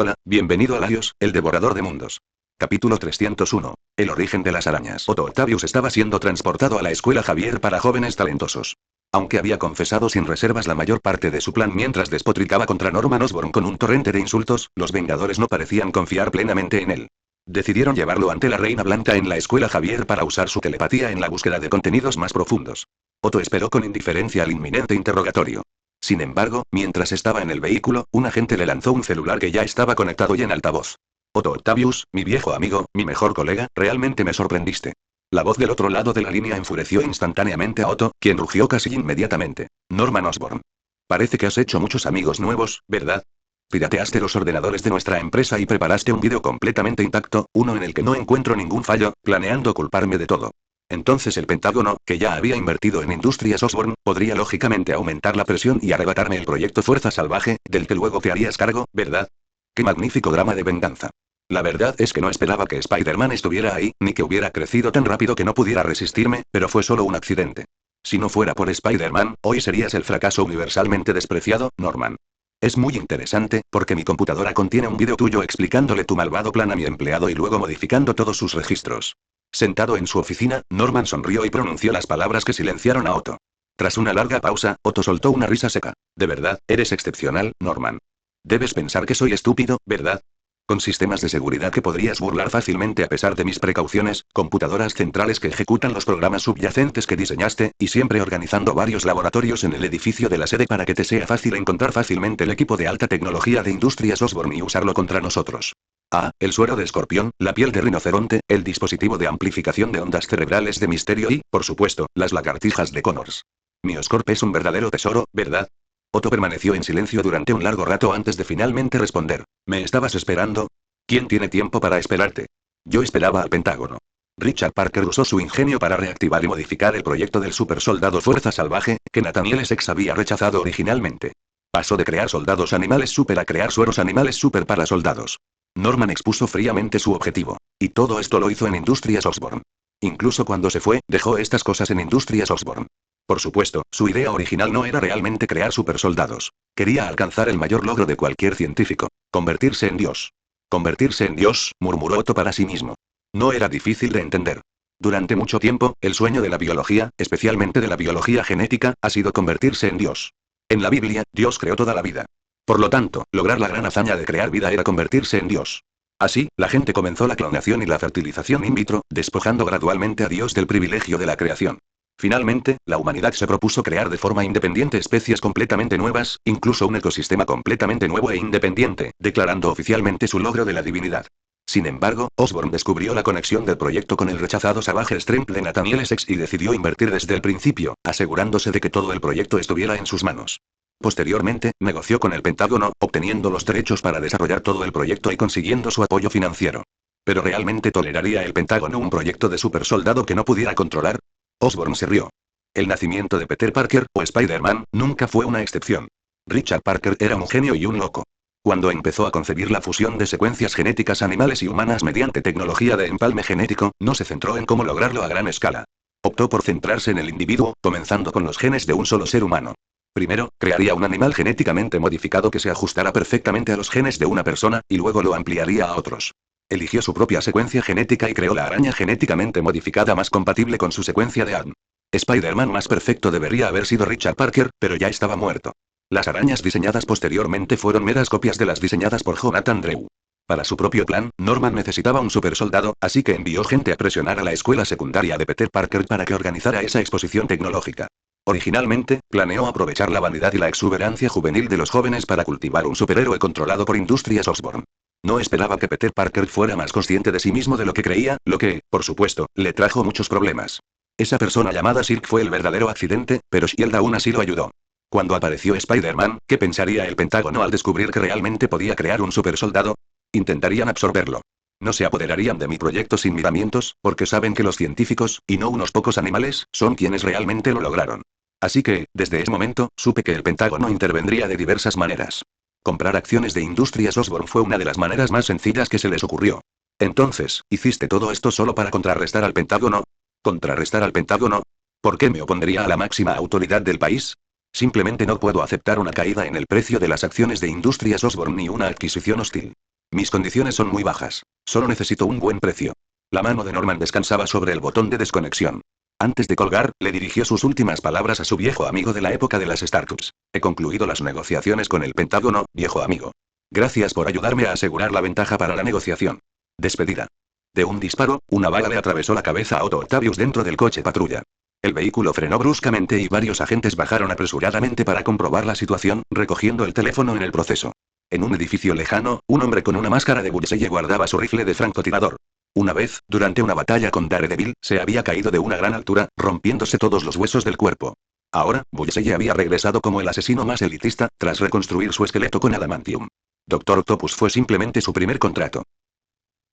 Hola, bienvenido a Laios, el devorador de mundos. Capítulo 301. El origen de las arañas. Otto Octavius estaba siendo transportado a la escuela Javier para jóvenes talentosos. Aunque había confesado sin reservas la mayor parte de su plan mientras despotricaba contra Norman Osborn con un torrente de insultos, los Vengadores no parecían confiar plenamente en él. Decidieron llevarlo ante la Reina Blanca en la escuela Javier para usar su telepatía en la búsqueda de contenidos más profundos. Otto esperó con indiferencia al inminente interrogatorio. Sin embargo, mientras estaba en el vehículo, un agente le lanzó un celular que ya estaba conectado y en altavoz. Otto Octavius, mi viejo amigo, mi mejor colega, realmente me sorprendiste. La voz del otro lado de la línea enfureció instantáneamente a Otto, quien rugió casi inmediatamente. Norman Osborn. Parece que has hecho muchos amigos nuevos, ¿verdad? Pirateaste los ordenadores de nuestra empresa y preparaste un vídeo completamente intacto, uno en el que no encuentro ningún fallo, planeando culparme de todo. Entonces el Pentágono, que ya había invertido en Industrias Osborn, podría lógicamente aumentar la presión y arrebatarme el proyecto Fuerza Salvaje, del que luego te harías cargo, ¿verdad? ¡Qué magnífico drama de venganza! La verdad es que no esperaba que Spider-Man estuviera ahí, ni que hubiera crecido tan rápido que no pudiera resistirme, pero fue solo un accidente. Si no fuera por Spider-Man, hoy serías el fracaso universalmente despreciado, Norman. Es muy interesante, porque mi computadora contiene un vídeo tuyo explicándole tu malvado plan a mi empleado y luego modificando todos sus registros. Sentado en su oficina, Norman sonrió y pronunció las palabras que silenciaron a Otto. Tras una larga pausa, Otto soltó una risa seca. De verdad, eres excepcional, Norman. Debes pensar que soy estúpido, ¿verdad? Con sistemas de seguridad que podrías burlar fácilmente a pesar de mis precauciones, computadoras centrales que ejecutan los programas subyacentes que diseñaste, y siempre organizando varios laboratorios en el edificio de la sede para que te sea fácil encontrar fácilmente el equipo de alta tecnología de Industrias Osborn y usarlo contra nosotros. Ah, el suero de escorpión, la piel de rinoceronte, el dispositivo de amplificación de ondas cerebrales de Misterio y, por supuesto, las lagartijas de Connors. Mi Oscorp es un verdadero tesoro, ¿verdad? Otto permaneció en silencio durante un largo rato antes de finalmente responder. ¿Me estabas esperando? ¿Quién tiene tiempo para esperarte? Yo esperaba al Pentágono. Richard Parker usó su ingenio para reactivar y modificar el proyecto del supersoldado Fuerza Salvaje, que Nathaniel Essex había rechazado originalmente. Pasó de crear soldados animales super a crear sueros animales super para soldados. Norman expuso fríamente su objetivo. Y todo esto lo hizo en Industrias Osborn. Incluso cuando se fue, dejó estas cosas en Industrias Osborn. Por supuesto, su idea original no era realmente crear supersoldados. Quería alcanzar el mayor logro de cualquier científico. Convertirse en Dios. Convertirse en Dios, murmuró Otto para sí mismo. No era difícil de entender. Durante mucho tiempo, el sueño de la biología, especialmente de la biología genética, ha sido convertirse en Dios. En la Biblia, Dios creó toda la vida. Por lo tanto, lograr la gran hazaña de crear vida era convertirse en Dios. Así, la gente comenzó la clonación y la fertilización in vitro, despojando gradualmente a Dios del privilegio de la creación. Finalmente, la humanidad se propuso crear de forma independiente especies completamente nuevas, incluso un ecosistema completamente nuevo e independiente, declarando oficialmente su logro de la divinidad. Sin embargo, Osborn descubrió la conexión del proyecto con el rechazado Savage Strength de Nathaniel Essex y decidió invertir desde el principio, asegurándose de que todo el proyecto estuviera en sus manos. Posteriormente, negoció con el Pentágono, obteniendo los derechos para desarrollar todo el proyecto y consiguiendo su apoyo financiero. ¿Pero realmente toleraría el Pentágono un proyecto de supersoldado que no pudiera controlar? Osborn se rió. El nacimiento de Peter Parker, o Spider-Man, nunca fue una excepción. Richard Parker era un genio y un loco. Cuando empezó a concebir la fusión de secuencias genéticas animales y humanas mediante tecnología de empalme genético, no se centró en cómo lograrlo a gran escala. Optó por centrarse en el individuo, comenzando con los genes de un solo ser humano. Primero, crearía un animal genéticamente modificado que se ajustara perfectamente a los genes de una persona, y luego lo ampliaría a otros. Eligió su propia secuencia genética y creó la araña genéticamente modificada más compatible con su secuencia de ADN. Spider-Man más perfecto debería haber sido Richard Parker, pero ya estaba muerto. Las arañas diseñadas posteriormente fueron meras copias de las diseñadas por Jonathan Drew. Para su propio plan, Norman necesitaba un supersoldado, así que envió gente a presionar a la escuela secundaria de Peter Parker para que organizara esa exposición tecnológica. Originalmente, planeó aprovechar la vanidad y la exuberancia juvenil de los jóvenes para cultivar un superhéroe controlado por Industrias Osborn. No esperaba que Peter Parker fuera más consciente de sí mismo de lo que creía, lo que, por supuesto, le trajo muchos problemas. Esa persona llamada Silk fue el verdadero accidente, pero Shield aún así lo ayudó. Cuando apareció Spider-Man, ¿qué pensaría el Pentágono al descubrir que realmente podía crear un supersoldado? Intentarían absorberlo. No se apoderarían de mi proyecto sin miramientos, porque saben que los científicos, y no unos pocos animales, son quienes realmente lo lograron. Así que, desde ese momento, supe que el Pentágono intervendría de diversas maneras. Comprar acciones de Industrias Osborn fue una de las maneras más sencillas que se les ocurrió. Entonces, ¿hiciste todo esto solo para contrarrestar al Pentágono? ¿Contrarrestar al Pentágono? ¿Por qué me opondría a la máxima autoridad del país? Simplemente no puedo aceptar una caída en el precio de las acciones de Industrias Osborn ni una adquisición hostil. Mis condiciones son muy bajas. Solo necesito un buen precio. La mano de Norman descansaba sobre el botón de desconexión. Antes de colgar, le dirigió sus últimas palabras a su viejo amigo de la época de las startups. He concluido las negociaciones con el Pentágono, viejo amigo. Gracias por ayudarme a asegurar la ventaja para la negociación. Despedida. De un disparo, una bala le atravesó la cabeza a Otto Octavius dentro del coche patrulla. El vehículo frenó bruscamente y varios agentes bajaron apresuradamente para comprobar la situación, recogiendo el teléfono en el proceso. En un edificio lejano, un hombre con una máscara de bullseye guardaba su rifle de francotirador. Una vez, durante una batalla con Daredevil, se había caído de una gran altura, rompiéndose todos los huesos del cuerpo. Ahora, Bullseye había regresado como el asesino más elitista, tras reconstruir su esqueleto con adamantium. Doctor Octopus fue simplemente su primer contrato.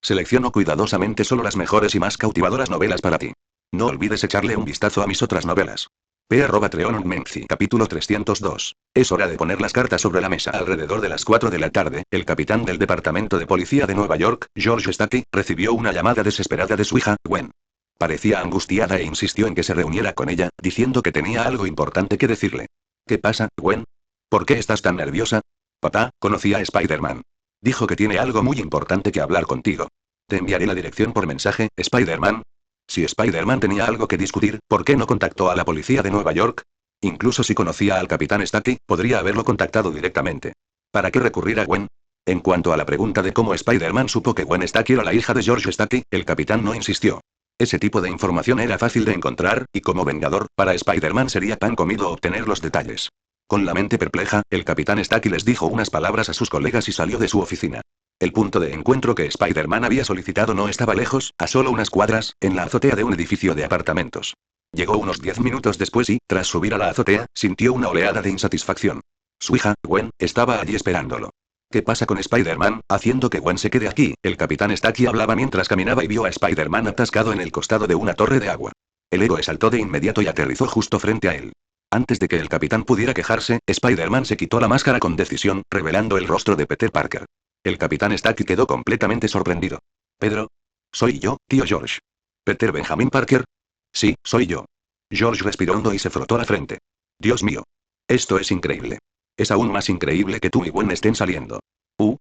Selecciono cuidadosamente solo las mejores y más cautivadoras novelas para ti. No olvides echarle un vistazo a mis otras novelas. P@Treon capítulo 302. Es hora de poner las cartas sobre la mesa. Alrededor de las 4 de la tarde, el capitán del Departamento de Policía de Nueva York, George Stacky, recibió una llamada desesperada de su hija, Gwen. Parecía angustiada e insistió en que se reuniera con ella, diciendo que tenía algo importante que decirle. ¿Qué pasa, Gwen? ¿Por qué estás tan nerviosa? Papá, conocí a Spider-Man. Dijo que tiene algo muy importante que hablar contigo. Te enviaré la dirección por mensaje, Spider-Man. Si Spider-Man tenía algo que discutir, ¿por qué no contactó a la policía de Nueva York? Incluso si conocía al capitán Stacky, podría haberlo contactado directamente. ¿Para qué recurrir a Gwen? En cuanto a la pregunta de cómo Spider-Man supo que Gwen Stacky era la hija de George Stacky, el capitán no insistió. Ese tipo de información era fácil de encontrar, y como vengador, para Spider-Man sería pan comido obtener los detalles. Con la mente perpleja, el capitán Stacky les dijo unas palabras a sus colegas y salió de su oficina. El punto de encuentro que Spider-Man había solicitado no estaba lejos, a solo unas cuadras, en la azotea de un edificio de apartamentos. Llegó unos 10 minutos después y, tras subir a la azotea, sintió una oleada de insatisfacción. Su hija, Gwen, estaba allí esperándolo. ¿Qué pasa con Spider-Man, haciendo que Gwen se quede aquí? El capitán Stacky hablaba mientras caminaba y vio a Spider-Man atascado en el costado de una torre de agua. El héroe saltó de inmediato y aterrizó justo frente a él. Antes de que el capitán pudiera quejarse, Spider-Man se quitó la máscara con decisión, revelando el rostro de Peter Parker. El capitán Stacky quedó completamente sorprendido. ¿Pedro? Soy yo, tío George. ¿Peter Benjamin Parker? Sí, soy yo. George respiró hondo y se frotó la frente. Dios mío. Esto es increíble. Es aún más increíble que tú y Gwen estén saliendo.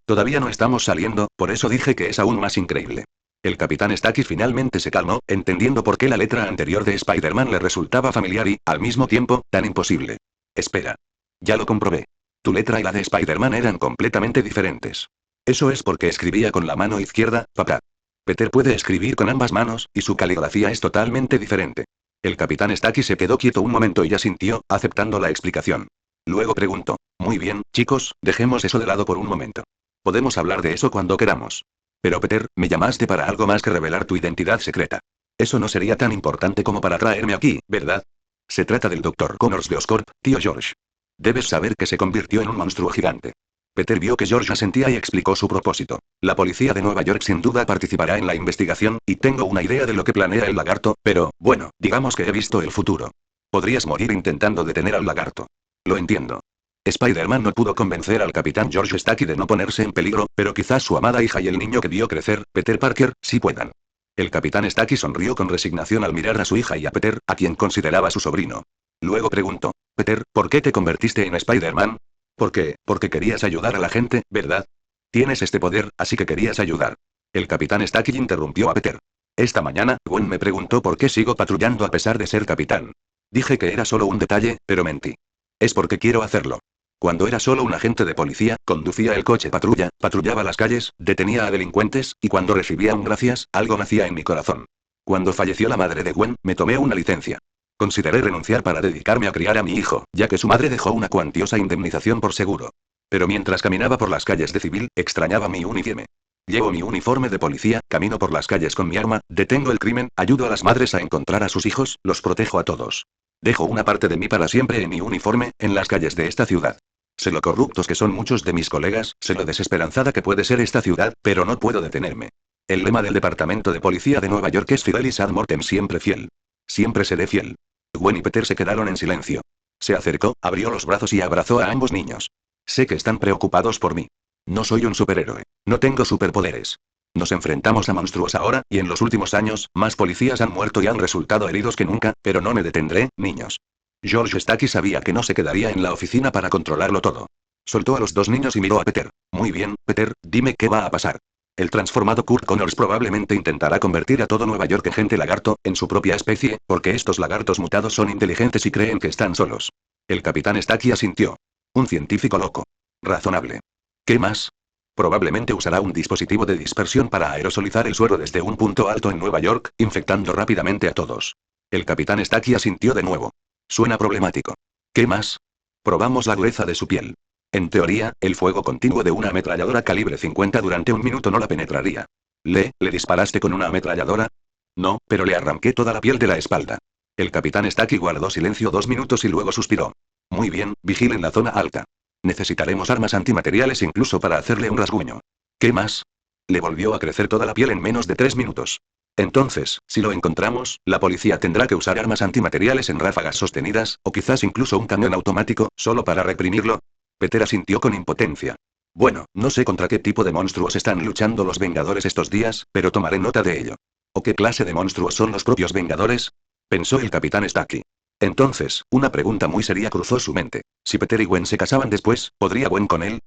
Todavía no estamos saliendo, por eso dije que es aún más increíble. El capitán Stacky finalmente se calmó, entendiendo por qué la letra anterior de Spider-Man le resultaba familiar y, al mismo tiempo, tan imposible. Espera. Ya lo comprobé. Tu letra y la de Spider-Man eran completamente diferentes. Eso es porque escribía con la mano izquierda, papá. Peter puede escribir con ambas manos, y su caligrafía es totalmente diferente. El capitán Stacky se quedó quieto un momento y asintió, aceptando la explicación. Luego preguntó, muy bien, chicos, dejemos eso de lado por un momento. Podemos hablar de eso cuando queramos. Pero Peter, me llamaste para algo más que revelar tu identidad secreta. Eso no sería tan importante como para traerme aquí, ¿verdad? Se trata del Dr. Connors de Oscorp, tío George. Debes saber que se convirtió en un monstruo gigante. Peter vio que George asentía y explicó su propósito. La policía de Nueva York sin duda participará en la investigación, y tengo una idea de lo que planea el lagarto, pero, bueno, digamos que he visto el futuro. Podrías morir intentando detener al lagarto. Lo entiendo. Spider-Man no pudo convencer al capitán George Stacky de no ponerse en peligro, pero quizás su amada hija y el niño que vio crecer, Peter Parker, sí puedan. El capitán Stacky sonrió con resignación al mirar a su hija y a Peter, a quien consideraba su sobrino. Luego preguntó, Peter, ¿por qué te convertiste en Spider-Man? ¿Por qué? Porque querías ayudar a la gente, ¿verdad? Tienes este poder, así que querías ayudar. El capitán Stacky interrumpió a Peter. Esta mañana, Gwen me preguntó por qué sigo patrullando a pesar de ser capitán. Dije que era solo un detalle, pero mentí. Es porque quiero hacerlo. Cuando era solo un agente de policía, conducía el coche patrulla, patrullaba las calles, detenía a delincuentes, y cuando recibía un gracias, algo nacía en mi corazón. Cuando falleció la madre de Gwen, me tomé una licencia. Consideré renunciar para dedicarme a criar a mi hijo, ya que su madre dejó una cuantiosa indemnización por seguro. Pero mientras caminaba por las calles de civil, extrañaba mi uniforme. Llevo mi uniforme de policía, camino por las calles con mi arma, detengo el crimen, ayudo a las madres a encontrar a sus hijos, los protejo a todos. Dejo una parte de mí para siempre en mi uniforme, en las calles de esta ciudad. Sé lo corruptos que son muchos de mis colegas, sé lo desesperanzada que puede ser esta ciudad, pero no puedo detenerme. El lema del Departamento de Policía de Nueva York es Fidelis ad mortem, siempre fiel. Siempre seré fiel. Gwen y Peter se quedaron en silencio. Se acercó, abrió los brazos y abrazó a ambos niños. Sé que están preocupados por mí. No soy un superhéroe. No tengo superpoderes. Nos enfrentamos a monstruos ahora, y en los últimos años, más policías han muerto y han resultado heridos que nunca, pero no me detendré, niños. George Stacky sabía que no se quedaría en la oficina para controlarlo todo. Soltó a los dos niños y miró a Peter. Muy bien, Peter, dime qué va a pasar. El transformado Kurt Connors probablemente intentará convertir a todo Nueva York en gente lagarto, en su propia especie, porque estos lagartos mutados son inteligentes y creen que están solos. El capitán Stacky asintió. Un científico loco. Razonable. ¿Qué más? Probablemente usará un dispositivo de dispersión para aerosolizar el suero desde un punto alto en Nueva York, infectando rápidamente a todos. El capitán Stacky asintió de nuevo. Suena problemático. ¿Qué más? Probamos la dureza de su piel. En teoría, el fuego continuo de una ametralladora calibre 50 durante un minuto no la penetraría. ¿Le disparaste con una ametralladora? No, pero le arranqué toda la piel de la espalda. El capitán Stacky guardó silencio 2 minutos y luego suspiró. Muy bien, vigilen la zona alta. Necesitaremos armas antimateriales incluso para hacerle un rasguño. ¿Qué más? Le volvió a crecer toda la piel en menos de 3 minutos. Entonces, si lo encontramos, la policía tendrá que usar armas antimateriales en ráfagas sostenidas, o quizás incluso un camión automático, solo para reprimirlo. Peter asintió con impotencia. Bueno, no sé contra qué tipo de monstruos están luchando los Vengadores estos días, pero tomaré nota de ello. ¿O qué clase de monstruos son los propios Vengadores? Pensó el capitán Stacky. Entonces, una pregunta muy seria cruzó su mente. Si Peter y Gwen se casaban después, ¿podría Gwen con él?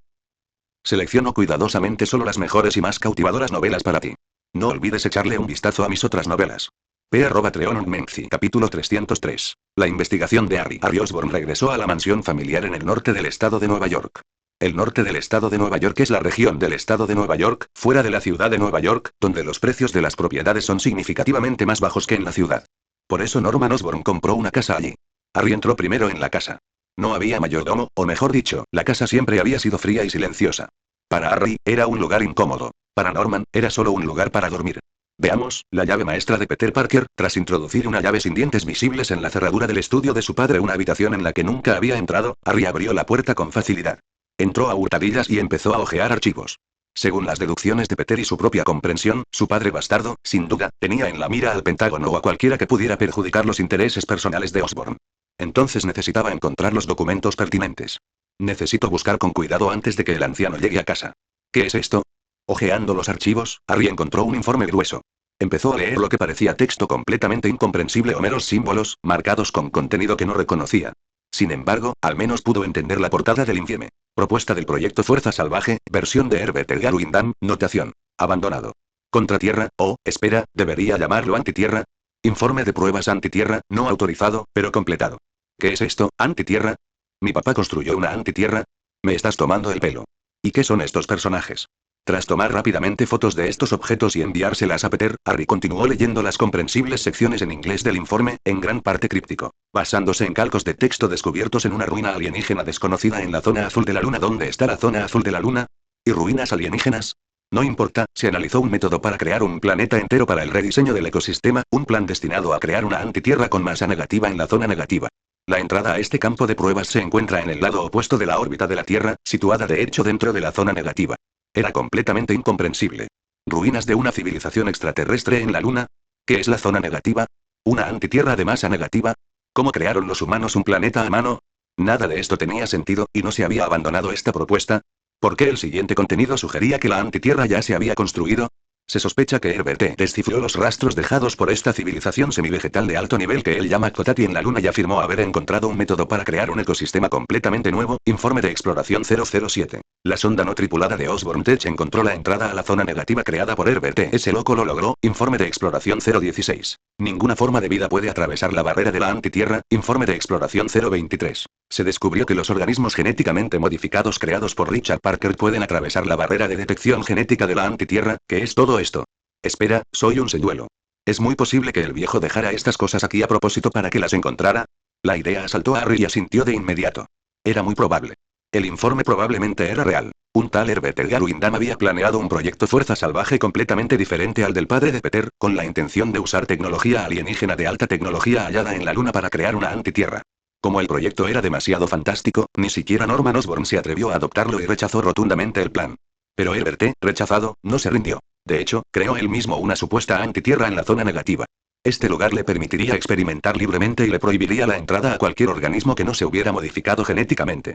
Selecciono cuidadosamente solo las mejores y más cautivadoras novelas para ti. No olvides echarle un vistazo a mis otras novelas. P.Treon capítulo 303. La investigación de Harry. Harry Osborn regresó a la mansión familiar en el norte del estado de Nueva York. El norte del estado de Nueva York es la región del estado de Nueva York, fuera de la ciudad de Nueva York, donde los precios de las propiedades son significativamente más bajos que en la ciudad. Por eso Norman Osborn compró una casa allí. Harry entró primero en la casa. No había mayordomo, o mejor dicho, la casa siempre había sido fría y silenciosa. Para Harry, era un lugar incómodo. Para Norman, era solo un lugar para dormir. Veamos, la llave maestra de Peter Parker, tras introducir una llave sin dientes visibles en la cerradura del estudio de su padre, una habitación en la que nunca había entrado, Harry abrió la puerta con facilidad. Entró a hurtadillas y empezó a hojear archivos. Según las deducciones de Peter y su propia comprensión, su padre bastardo, sin duda, tenía en la mira al Pentágono o a cualquiera que pudiera perjudicar los intereses personales de Osborn. Entonces necesitaba encontrar los documentos pertinentes. Necesito buscar con cuidado antes de que el anciano llegue a casa. ¿Qué es esto? Hojeando los archivos, Harry encontró un informe grueso. Empezó a leer lo que parecía texto completamente incomprensible o meros símbolos, marcados con contenido que no reconocía. Sin embargo, al menos pudo entender la portada del informe. Propuesta del proyecto Fuerza Salvaje, versión de Herbert Edgar Windham, notación. Abandonado. Contratierra, espera, debería llamarlo antitierra. Informe de pruebas antitierra, no autorizado, pero completado. ¿Qué es esto, antitierra? ¿Mi papá construyó una antitierra? Me estás tomando el pelo. ¿Y qué son estos personajes? Tras tomar rápidamente fotos de estos objetos y enviárselas a Peter, Harry continuó leyendo las comprensibles secciones en inglés del informe, en gran parte críptico, basándose en calcos de texto descubiertos en una ruina alienígena desconocida en la zona azul de la luna. ¿Dónde está la zona azul de la luna? ¿Y ruinas alienígenas? No importa, se analizó un método para crear un planeta entero para el rediseño del ecosistema, un plan destinado a crear una antitierra con masa negativa en la zona negativa. La entrada a este campo de pruebas se encuentra en el lado opuesto de la órbita de la Tierra, situada de hecho dentro de la zona negativa. Era completamente incomprensible. ¿Ruinas de una civilización extraterrestre en la Luna? ¿Qué es la zona negativa? ¿Una antitierra de masa negativa? ¿Cómo crearon los humanos un planeta a mano? Nada de esto tenía sentido, y no se había abandonado esta propuesta. ¿Por qué el siguiente contenido sugería que la antitierra ya se había construido? Se sospecha que Herbert descifró los rastros dejados por esta civilización semivegetal de alto nivel que él llama Cotati en la Luna y afirmó haber encontrado un método para crear un ecosistema completamente nuevo. Informe de exploración 007. La sonda no tripulada de Osborn Tech encontró la entrada a la zona negativa creada por Herbert. Ese loco lo logró. Informe de exploración 016. Ninguna forma de vida puede atravesar la barrera de la antitierra. Informe de exploración 023. Se descubrió que los organismos genéticamente modificados creados por Richard Parker pueden atravesar la barrera de detección genética de la antitierra. ¿Qué es todo esto? Espera, soy un señuelo. ¿Es muy posible que el viejo dejara estas cosas aquí a propósito para que las encontrara? La idea asaltó a Harry y asintió de inmediato. Era muy probable. El informe probablemente era real. Un tal Herbert Edgar Windham había planeado un proyecto Fuerza Salvaje completamente diferente al del padre de Peter, con la intención de usar tecnología alienígena de alta tecnología hallada en la Luna para crear una antitierra. Como el proyecto era demasiado fantástico, ni siquiera Norman Osborn se atrevió a adoptarlo y rechazó rotundamente el plan. Pero Herbert, rechazado, no se rindió. De hecho, creó él mismo una supuesta antitierra en la zona negativa. Este lugar le permitiría experimentar libremente y le prohibiría la entrada a cualquier organismo que no se hubiera modificado genéticamente.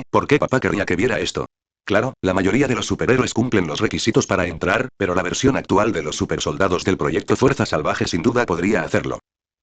¿Por qué papá querría que viera esto? Claro, la mayoría de los superhéroes cumplen los requisitos para entrar, pero la versión actual de los supersoldados del proyecto Fuerza Salvaje sin duda podría hacerlo.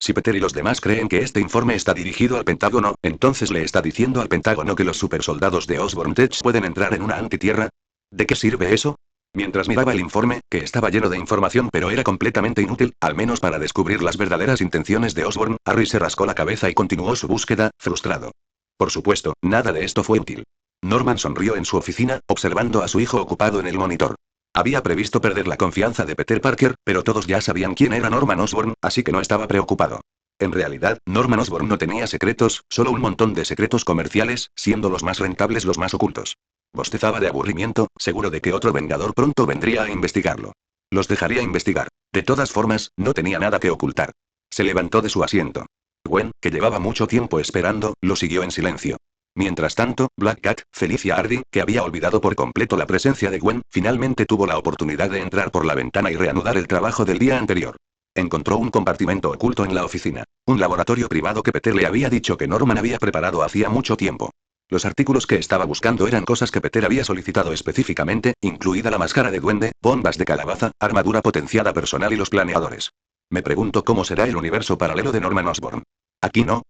Si Peter y los demás creen que este informe está dirigido al Pentágono, entonces le está diciendo al Pentágono que los supersoldados de Osborn Tech pueden entrar en una antitierra. ¿De qué sirve eso? Mientras miraba el informe, que estaba lleno de información pero era completamente inútil, al menos para descubrir las verdaderas intenciones de Osborn, Harry se rascó la cabeza y continuó su búsqueda, frustrado. Por supuesto, nada de esto fue útil. Norman sonrió en su oficina, observando a su hijo ocupado en el monitor. Había previsto perder la confianza de Peter Parker, pero todos ya sabían quién era Norman Osborn, así que no estaba preocupado. En realidad, Norman Osborn no tenía secretos, solo un montón de secretos comerciales, siendo los más rentables los más ocultos. Bostezaba de aburrimiento, seguro de que otro vengador pronto vendría a investigarlo. Los dejaría investigar. De todas formas, no tenía nada que ocultar. Se levantó de su asiento. Gwen, que llevaba mucho tiempo esperando, lo siguió en silencio. Mientras tanto, Black Cat, Felicia Hardy, que había olvidado por completo la presencia de Gwen, finalmente tuvo la oportunidad de entrar por la ventana y reanudar el trabajo del día anterior. Encontró un compartimento oculto en la oficina. Un laboratorio privado que Peter le había dicho que Norman había preparado hacía mucho tiempo. Los artículos que estaba buscando eran cosas que Peter había solicitado específicamente, incluida la máscara de duende, bombas de calabaza, armadura potenciada personal y los planeadores. Me pregunto cómo será el universo paralelo de Norman Osborn. Aquí no,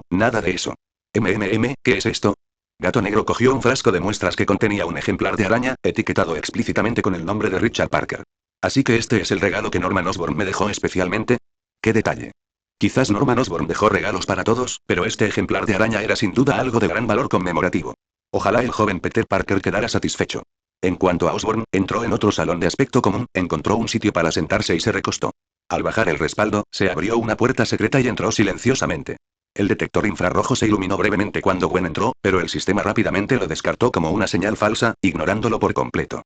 nada de eso. ¿Qué es esto? Gato Negro cogió un frasco de muestras que contenía un ejemplar de araña, etiquetado explícitamente con el nombre de Richard Parker. Así que este es el regalo que Norman Osborn me dejó especialmente. ¡Qué detalle! Quizás Norman Osborn dejó regalos para todos, pero este ejemplar de araña era sin duda algo de gran valor conmemorativo. Ojalá el joven Peter Parker quedara satisfecho. En cuanto a Osborn, entró en otro salón de aspecto común, encontró un sitio para sentarse y se recostó. Al bajar el respaldo, se abrió una puerta secreta y entró silenciosamente. El detector infrarrojo se iluminó brevemente cuando Gwen entró, pero el sistema rápidamente lo descartó como una señal falsa, ignorándolo por completo.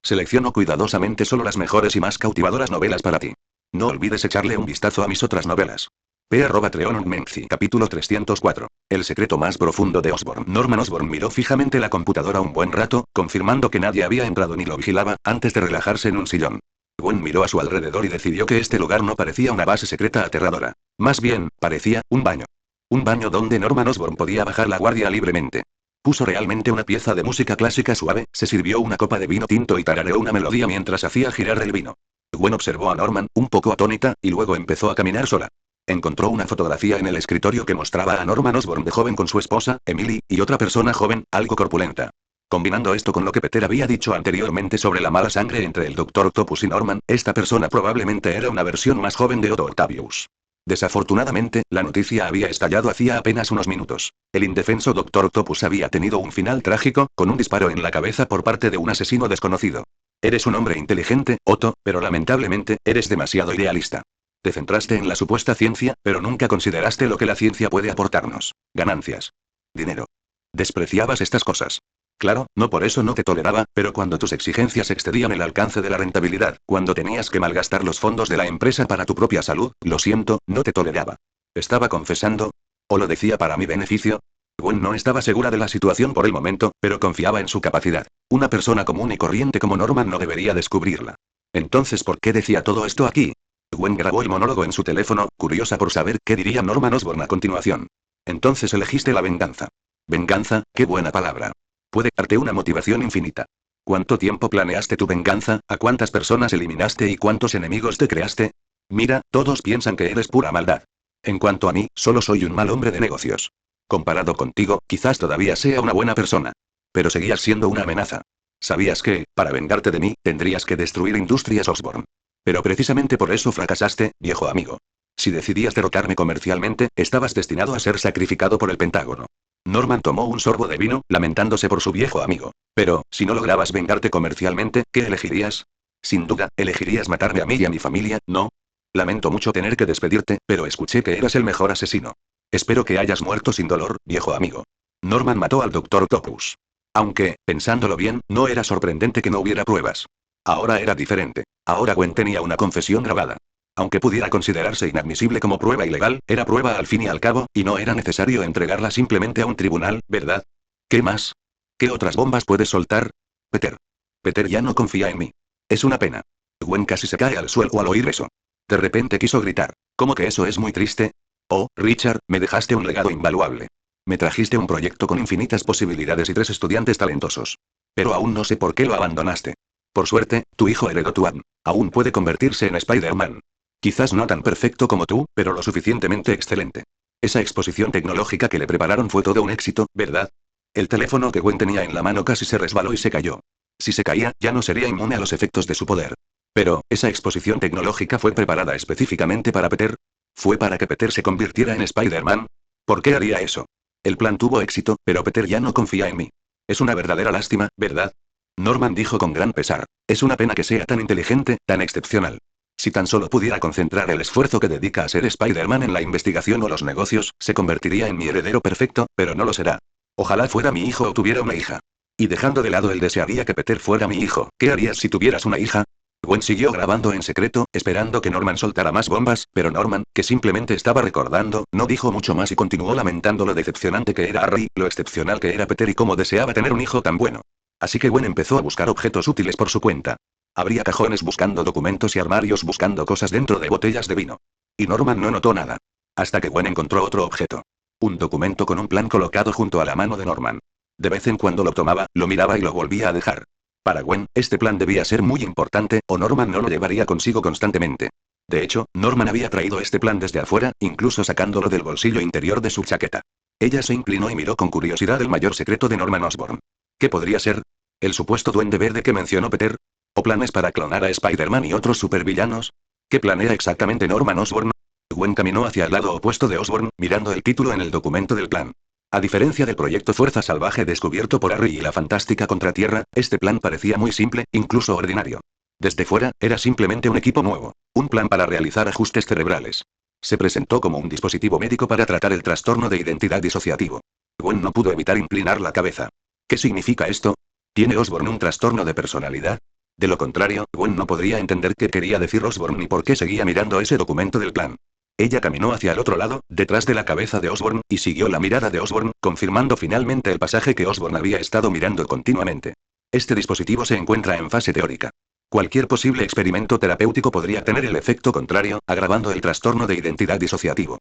Selecciono cuidadosamente solo las mejores y más cautivadoras novelas para ti. No olvides echarle un vistazo a mis otras novelas. P. Treon Menzi. Capítulo 304. El secreto más profundo de Osborn. Norman Osborn miró fijamente la computadora un buen rato, confirmando que nadie había entrado ni lo vigilaba, antes de relajarse en un sillón. Gwen miró a su alrededor y decidió que este lugar no parecía una base secreta aterradora. Más bien, parecía un baño. Un baño donde Norman Osborn podía bajar la guardia libremente. Puso realmente una pieza de música clásica suave, se sirvió una copa de vino tinto y tarareó una melodía mientras hacía girar el vino. Gwen observó a Norman, un poco atónita, y luego empezó a caminar sola. Encontró una fotografía en el escritorio que mostraba a Norman Osborn de joven con su esposa, Emily, y otra persona joven, algo corpulenta. Combinando esto con lo que Peter había dicho anteriormente sobre la mala sangre entre el Dr. Octopus y Norman, esta persona probablemente era una versión más joven de Otto Octavius. Desafortunadamente, la noticia había estallado hacía apenas unos minutos. El indefenso Dr. Octopus había tenido un final trágico, con un disparo en la cabeza por parte de un asesino desconocido. Eres un hombre inteligente, Otto, pero lamentablemente, eres demasiado idealista. Te centraste en la supuesta ciencia, pero nunca consideraste lo que la ciencia puede aportarnos. Ganancias. Dinero. Despreciabas estas cosas. Claro, no por eso no te toleraba, pero cuando tus exigencias excedían el alcance de la rentabilidad, cuando tenías que malgastar los fondos de la empresa para tu propia salud, lo siento, no te toleraba. ¿Estaba confesando? ¿O lo decía para mi beneficio? Gwen no estaba segura de la situación por el momento, pero confiaba en su capacidad. Una persona común y corriente como Norman no debería descubrirla. Entonces, ¿por qué decía todo esto aquí? Gwen grabó el monólogo en su teléfono, curiosa por saber qué diría Norman Osborn a continuación. Entonces elegiste la venganza. Venganza, qué buena palabra. Puede darte una motivación infinita. ¿Cuánto tiempo planeaste tu venganza? ¿A cuántas personas eliminaste y cuántos enemigos te creaste? Mira, todos piensan que eres pura maldad. En cuanto a mí, solo soy un mal hombre de negocios. Comparado contigo, quizás todavía sea una buena persona. Pero seguías siendo una amenaza. Sabías que, para vengarte de mí, tendrías que destruir Industrias Osborn. Pero precisamente por eso fracasaste, viejo amigo. Si decidías derrotarme comercialmente, estabas destinado a ser sacrificado por el Pentágono. Norman tomó un sorbo de vino, lamentándose por su viejo amigo. Pero, si no lograbas vengarte comercialmente, ¿qué elegirías? Sin duda, elegirías matarme a mí y a mi familia, ¿no? Lamento mucho tener que despedirte, pero escuché que eras el mejor asesino. Espero que hayas muerto sin dolor, viejo amigo. Norman mató al Dr. Octopus. Aunque, pensándolo bien, no era sorprendente que no hubiera pruebas. Ahora era diferente. Ahora Gwen tenía una confesión grabada. Aunque pudiera considerarse inadmisible como prueba ilegal, era prueba al fin y al cabo, y no era necesario entregarla simplemente a un tribunal, ¿verdad? ¿Qué más? ¿Qué otras bombas puedes soltar? Peter. Peter ya no confía en mí. Es una pena. Gwen casi se cae al suelo al oír eso. De repente quiso gritar. ¿Cómo que eso es muy triste? Oh, Richard, me dejaste un legado invaluable. Me trajiste un proyecto con infinitas posibilidades y 3 estudiantes talentosos. Pero aún no sé por qué lo abandonaste. Por suerte, tu hijo heredó tu ADN. Aún puede convertirse en Spider-Man. Quizás no tan perfecto como tú, pero lo suficientemente excelente. Esa exposición tecnológica que le prepararon fue todo un éxito, ¿verdad? El teléfono que Gwen tenía en la mano casi se resbaló y se cayó. Si se caía, ya no sería inmune a los efectos de su poder. Pero, ¿esa exposición tecnológica fue preparada específicamente para Peter? ¿Fue para que Peter se convirtiera en Spider-Man? ¿Por qué haría eso? El plan tuvo éxito, pero Peter ya no confía en mí. Es una verdadera lástima, ¿verdad? Norman dijo con gran pesar. Es una pena que sea tan inteligente, tan excepcional. Si tan solo pudiera concentrar el esfuerzo que dedica a ser Spider-Man en la investigación o los negocios, se convertiría en mi heredero perfecto, pero no lo será. Ojalá fuera mi hijo o tuviera una hija. Y dejando de lado el desearía que Peter fuera mi hijo, ¿qué harías si tuvieras una hija? Gwen siguió grabando en secreto, esperando que Norman soltara más bombas, pero Norman, que simplemente estaba recordando, no dijo mucho más y continuó lamentando lo decepcionante que era Harry, lo excepcional que era Peter y cómo deseaba tener un hijo tan bueno. Así que Gwen empezó a buscar objetos útiles por su cuenta. Abría cajones buscando documentos y armarios buscando cosas dentro de botellas de vino. Y Norman no notó nada. Hasta que Gwen encontró otro objeto. Un documento con un plan colocado junto a la mano de Norman. De vez en cuando lo tomaba, lo miraba y lo volvía a dejar. Para Gwen, este plan debía ser muy importante, o Norman no lo llevaría consigo constantemente. De hecho, Norman había traído este plan desde afuera, incluso sacándolo del bolsillo interior de su chaqueta. Ella se inclinó y miró con curiosidad el mayor secreto de Norman Osborn. ¿Qué podría ser? ¿El supuesto duende verde que mencionó Peter? ¿O planes para clonar a Spider-Man y otros supervillanos? ¿Qué planea exactamente Norman Osborn? Gwen caminó hacia el lado opuesto de Osborn, mirando el título en el documento del plan. A diferencia del proyecto Fuerza Salvaje descubierto por Harry y la Fantástica Contratierra, este plan parecía muy simple, incluso ordinario. Desde fuera, era simplemente un equipo nuevo, un plan para realizar ajustes cerebrales. Se presentó como un dispositivo médico para tratar el trastorno de identidad disociativo. Gwen no pudo evitar inclinar la cabeza. ¿Qué significa esto? ¿Tiene Osborn un trastorno de personalidad? De lo contrario, Gwen no podría entender qué quería decir Osborn ni por qué seguía mirando ese documento del plan. Ella caminó hacia el otro lado, detrás de la cabeza de Osborn, y siguió la mirada de Osborn, confirmando finalmente el pasaje que Osborn había estado mirando continuamente. Este dispositivo se encuentra en fase teórica. Cualquier posible experimento terapéutico podría tener el efecto contrario, agravando el trastorno de identidad disociativo.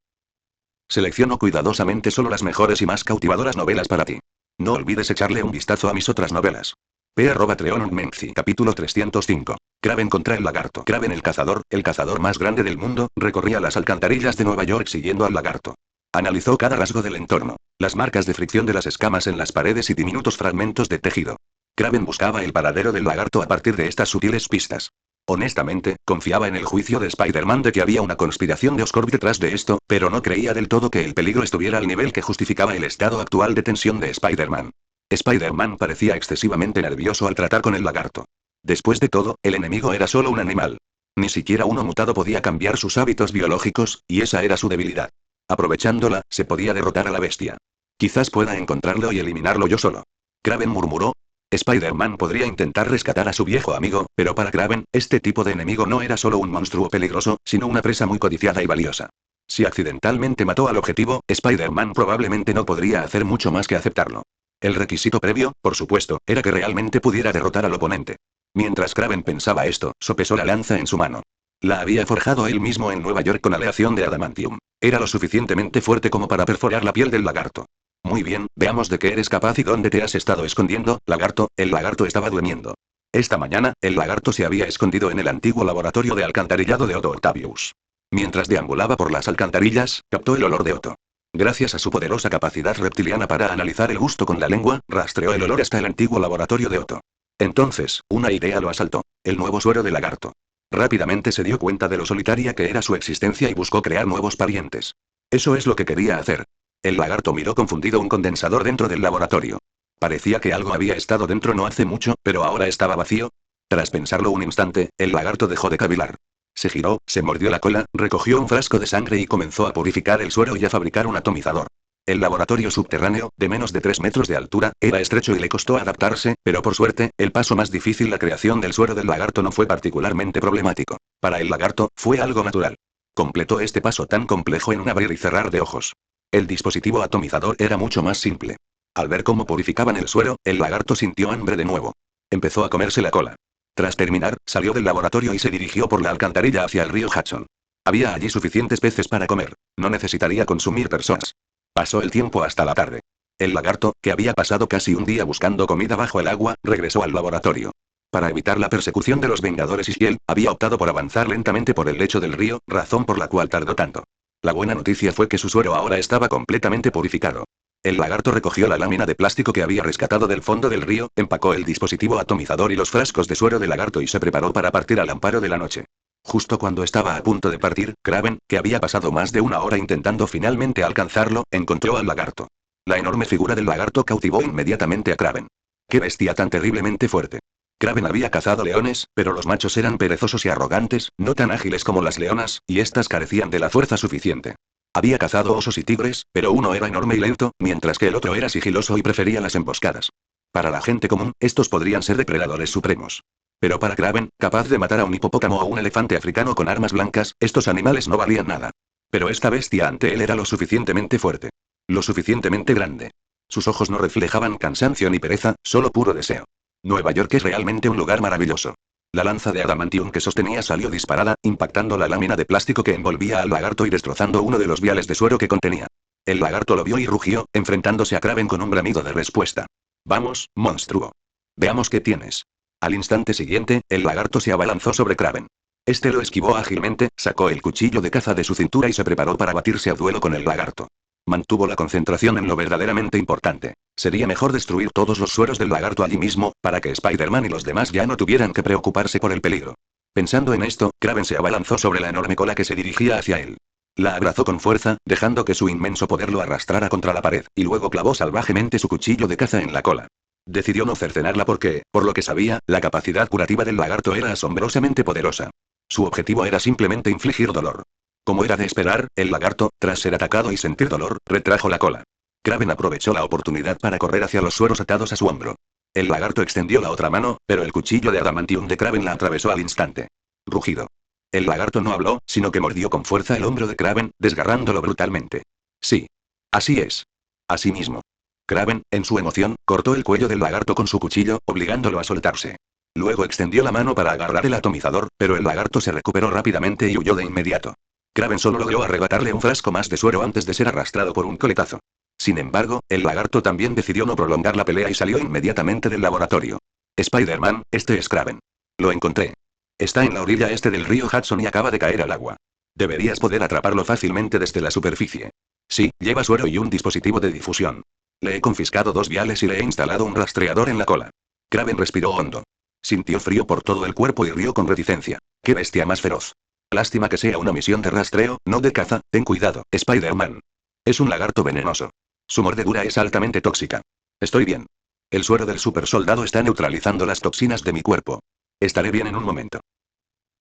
Selecciono cuidadosamente solo las mejores y más cautivadoras novelas para ti. No olvides echarle un vistazo a mis otras novelas. P. Treon Menzi. Capítulo 305. Kraven contra el lagarto. Kraven el cazador más grande del mundo, recorría las alcantarillas de Nueva York siguiendo al lagarto. Analizó cada rasgo del entorno, las marcas de fricción de las escamas en las paredes y diminutos fragmentos de tejido. Kraven buscaba el paradero del lagarto a partir de estas sutiles pistas. Honestamente, confiaba en el juicio de Spider-Man de que había una conspiración de Oscorp detrás de esto, pero no creía del todo que el peligro estuviera al nivel que justificaba el estado actual de tensión de Spider-Man. Spider-Man parecía excesivamente nervioso al tratar con el lagarto. Después de todo, el enemigo era solo un animal. Ni siquiera uno mutado podía cambiar sus hábitos biológicos, y esa era su debilidad. Aprovechándola, se podía derrotar a la bestia. Quizás pueda encontrarlo y eliminarlo yo solo. Kraven murmuró. Spider-Man podría intentar rescatar a su viejo amigo, pero para Kraven, este tipo de enemigo no era solo un monstruo peligroso, sino una presa muy codiciada y valiosa. Si accidentalmente mató al objetivo, Spider-Man probablemente no podría hacer mucho más que aceptarlo. El requisito previo, por supuesto, era que realmente pudiera derrotar al oponente. Mientras Kraven pensaba esto, sopesó la lanza en su mano. La había forjado él mismo en Nueva York con aleación de adamantium. Era lo suficientemente fuerte como para perforar la piel del lagarto. Muy bien, veamos de qué eres capaz y dónde te has estado escondiendo, lagarto. El lagarto estaba durmiendo. Esta mañana, el lagarto se había escondido en el antiguo laboratorio de alcantarillado de Otto Octavius. Mientras deambulaba por las alcantarillas, captó el olor de Otto. Gracias a su poderosa capacidad reptiliana para analizar el gusto con la lengua, rastreó el olor hasta el antiguo laboratorio de Otto. Entonces, una idea lo asaltó: el nuevo suero de lagarto. Rápidamente se dio cuenta de lo solitaria que era su existencia y buscó crear nuevos parientes. Eso es lo que quería hacer. El lagarto miró confundido un condensador dentro del laboratorio. Parecía que algo había estado dentro no hace mucho, pero ahora estaba vacío. Tras pensarlo un instante, el lagarto dejó de cavilar. Se giró, se mordió la cola, recogió un frasco de sangre y comenzó a purificar el suero y a fabricar un atomizador. El laboratorio subterráneo, de menos de 3 metros de altura, era estrecho y le costó adaptarse, pero por suerte, el paso más difícil, la creación del suero del lagarto, no fue particularmente problemático. Para el lagarto, fue algo natural. Completó este paso tan complejo en un abrir y cerrar de ojos. El dispositivo atomizador era mucho más simple. Al ver cómo purificaban el suero, el lagarto sintió hambre de nuevo. Empezó a comerse la cola. Tras terminar, salió del laboratorio y se dirigió por la alcantarilla hacia el río Hudson. Había allí suficientes peces para comer. No necesitaría consumir personas. Pasó el tiempo hasta la tarde. El lagarto, que había pasado casi un día buscando comida bajo el agua, regresó al laboratorio. Para evitar la persecución de los Vengadores y Shield, había optado por avanzar lentamente por el lecho del río, razón por la cual tardó tanto. La buena noticia fue que su suero ahora estaba completamente purificado. El lagarto recogió la lámina de plástico que había rescatado del fondo del río, empacó el dispositivo atomizador y los frascos de suero de lagarto y se preparó para partir al amparo de la noche. Justo cuando estaba a punto de partir, Kraven, que había pasado más de una hora intentando finalmente alcanzarlo, encontró al lagarto. La enorme figura del lagarto cautivó inmediatamente a Kraven. ¡Qué bestia tan terriblemente fuerte! Kraven había cazado leones, pero los machos eran perezosos y arrogantes, no tan ágiles como las leonas, y éstas carecían de la fuerza suficiente. Había cazado osos y tigres, pero uno era enorme y lento, mientras que el otro era sigiloso y prefería las emboscadas. Para la gente común, estos podrían ser depredadores supremos. Pero para Kraven, capaz de matar a un hipopótamo o un elefante africano con armas blancas, estos animales no valían nada. Pero esta bestia ante él era lo suficientemente fuerte. Lo suficientemente grande. Sus ojos no reflejaban cansancio ni pereza, solo puro deseo. Nueva York es realmente un lugar maravilloso. La lanza de adamantium que sostenía salió disparada, impactando la lámina de plástico que envolvía al lagarto y destrozando uno de los viales de suero que contenía. El lagarto lo vio y rugió, enfrentándose a Kraven con un bramido de respuesta. Vamos, monstruo. Veamos qué tienes. Al instante siguiente, el lagarto se abalanzó sobre Kraven. Este lo esquivó ágilmente, sacó el cuchillo de caza de su cintura y se preparó para batirse a duelo con el lagarto. Mantuvo la concentración en lo verdaderamente importante. Sería mejor destruir todos los sueros del lagarto allí mismo, para que Spider-Man y los demás ya no tuvieran que preocuparse por el peligro. Pensando en esto, Kraven se abalanzó sobre la enorme cola que se dirigía hacia él. La abrazó con fuerza, dejando que su inmenso poder lo arrastrara contra la pared, y luego clavó salvajemente su cuchillo de caza en la cola. Decidió no cercenarla porque, por lo que sabía, la capacidad curativa del lagarto era asombrosamente poderosa. Su objetivo era simplemente infligir dolor. Como era de esperar, el lagarto, tras ser atacado y sentir dolor, retrajo la cola. Kraven aprovechó la oportunidad para correr hacia los sueros atados a su hombro. El lagarto extendió la otra mano, pero el cuchillo de adamantium de Kraven la atravesó al instante. Rugido. El lagarto no habló, sino que mordió con fuerza el hombro de Kraven, desgarrándolo brutalmente. Sí. Así es. Así mismo. Kraven, en su emoción, cortó el cuello del lagarto con su cuchillo, obligándolo a soltarse. Luego extendió la mano para agarrar el atomizador, pero el lagarto se recuperó rápidamente y huyó de inmediato. Kraven solo logró arrebatarle un frasco más de suero antes de ser arrastrado por un coletazo. Sin embargo, el lagarto también decidió no prolongar la pelea y salió inmediatamente del laboratorio. Spider-Man, este es Kraven. Lo encontré. Está en la orilla este del río Hudson y acaba de caer al agua. Deberías poder atraparlo fácilmente desde la superficie. Sí, lleva suero y un dispositivo de difusión. Le he confiscado 2 viales y le he instalado un rastreador en la cola. Kraven respiró hondo. Sintió frío por todo el cuerpo y rió con reticencia. ¡Qué bestia más feroz! Lástima que sea una misión de rastreo, no de caza. Ten cuidado, Spider-Man. Es un lagarto venenoso. Su mordedura es altamente tóxica. Estoy bien. El suero del supersoldado está neutralizando las toxinas de mi cuerpo. Estaré bien en un momento.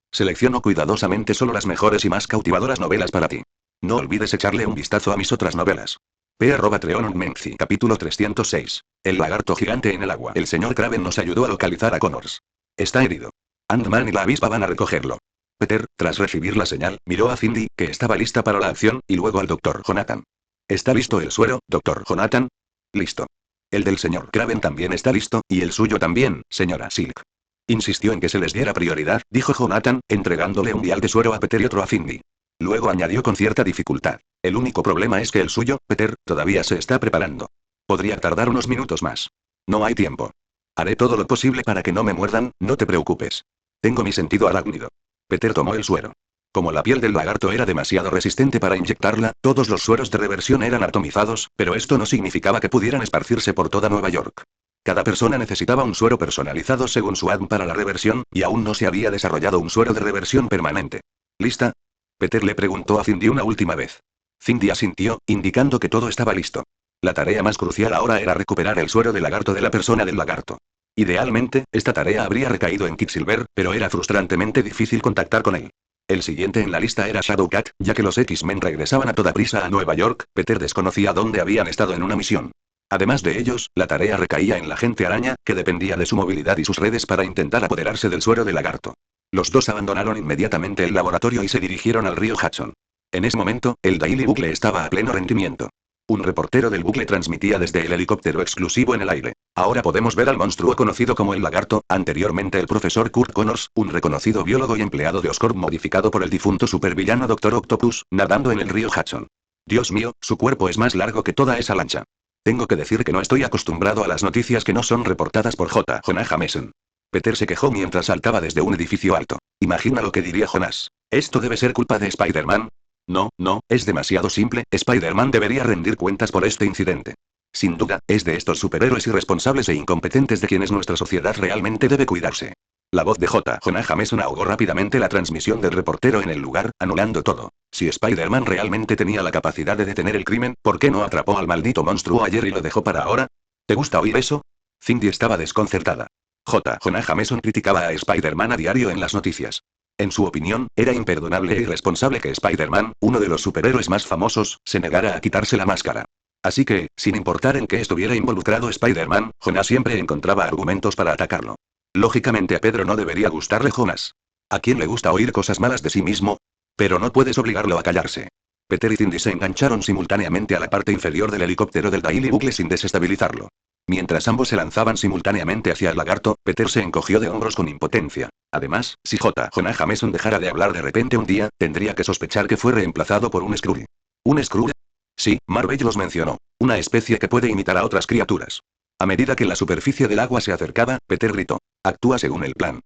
Selecciono cuidadosamente solo las mejores y más cautivadoras novelas para ti. No olvides echarle un vistazo a mis otras novelas. P. Treon Menzi. Capítulo 306. El lagarto gigante en el agua. El señor Kraven nos ayudó a localizar a Connors. Está herido. Ant-Man y la avispa van a recogerlo. Peter, tras recibir la señal, miró a Cindy, que estaba lista para la acción, y luego al Dr. Jonathan. ¿Está listo el suero, Dr. Jonathan? Listo. El del señor Kraven también está listo, y el suyo también, señora Silk. Insistió en que se les diera prioridad, dijo Jonathan, entregándole un vial de suero a Peter y otro a Cindy. Luego añadió con cierta dificultad. El único problema es que el suyo, Peter, todavía se está preparando. Podría tardar unos minutos más. No hay tiempo. Haré todo lo posible para que no me muerdan, no te preocupes. Tengo mi sentido arácnido. Peter tomó el suero. Como la piel del lagarto era demasiado resistente para inyectarla, todos los sueros de reversión eran atomizados, pero esto no significaba que pudieran esparcirse por toda Nueva York. Cada persona necesitaba un suero personalizado según su ADN para la reversión, y aún no se había desarrollado un suero de reversión permanente. ¿Lista? Peter le preguntó a Cindy una última vez. Cindy asintió, indicando que todo estaba listo. La tarea más crucial ahora era recuperar el suero de lagarto de la persona del lagarto. Idealmente, esta tarea habría recaído en Quicksilver, pero era frustrantemente difícil contactar con él. El siguiente en la lista era Shadowcat, ya que los X-Men regresaban a toda prisa a Nueva York. Peter desconocía dónde habían estado en una misión. Además de ellos, la tarea recaía en la Gente Araña, que dependía de su movilidad y sus redes para intentar apoderarse del suero de lagarto. Los dos abandonaron inmediatamente el laboratorio y se dirigieron al río Hudson. En ese momento, el Daily Bugle estaba a pleno rendimiento. Un reportero del Bugle transmitía desde el helicóptero exclusivo en el aire. Ahora podemos ver al monstruo conocido como el lagarto, anteriormente el profesor Kurt Connors, un reconocido biólogo y empleado de Oscorp modificado por el difunto supervillano Dr. Octopus, nadando en el río Hudson. Dios mío, su cuerpo es más largo que toda esa lancha. Tengo que decir que no estoy acostumbrado a las noticias que no son reportadas por J. Jonah Jameson. Peter se quejó mientras saltaba desde un edificio alto. Imagina lo que diría Jonas. ¿Esto debe ser culpa de Spider-Man? No, no, es demasiado simple, Spider-Man debería rendir cuentas por este incidente. Sin duda, es de estos superhéroes irresponsables e incompetentes de quienes nuestra sociedad realmente debe cuidarse. La voz de J. Jonah Jameson ahogó rápidamente la transmisión del reportero en el lugar, anulando todo. Si Spider-Man realmente tenía la capacidad de detener el crimen, ¿por qué no atrapó al maldito monstruo ayer y lo dejó para ahora? ¿Te gusta oír eso? Cindy estaba desconcertada. J. Jonah Jameson criticaba a Spider-Man a diario en las noticias. En su opinión, era imperdonable e irresponsable que Spider-Man, uno de los superhéroes más famosos, se negara a quitarse la máscara. Así que, sin importar en qué estuviera involucrado Spider-Man, Jonah siempre encontraba argumentos para atacarlo. Lógicamente a Pedro no debería gustarle Jonas. ¿A quién le gusta oír cosas malas de sí mismo? Pero no puedes obligarlo a callarse. Peter y Cindy se engancharon simultáneamente a la parte inferior del helicóptero del Daily Bugle sin desestabilizarlo. Mientras ambos se lanzaban simultáneamente hacia el lagarto, Peter se encogió de hombros con impotencia. Además, si J. Jonah Jameson dejara de hablar de repente un día, tendría que sospechar que fue reemplazado por un Skrull. ¿Un Skrull? Sí, Marvel los mencionó. Una especie que puede imitar a otras criaturas. A medida que la superficie del agua se acercaba, Peter gritó. Actúa según el plan.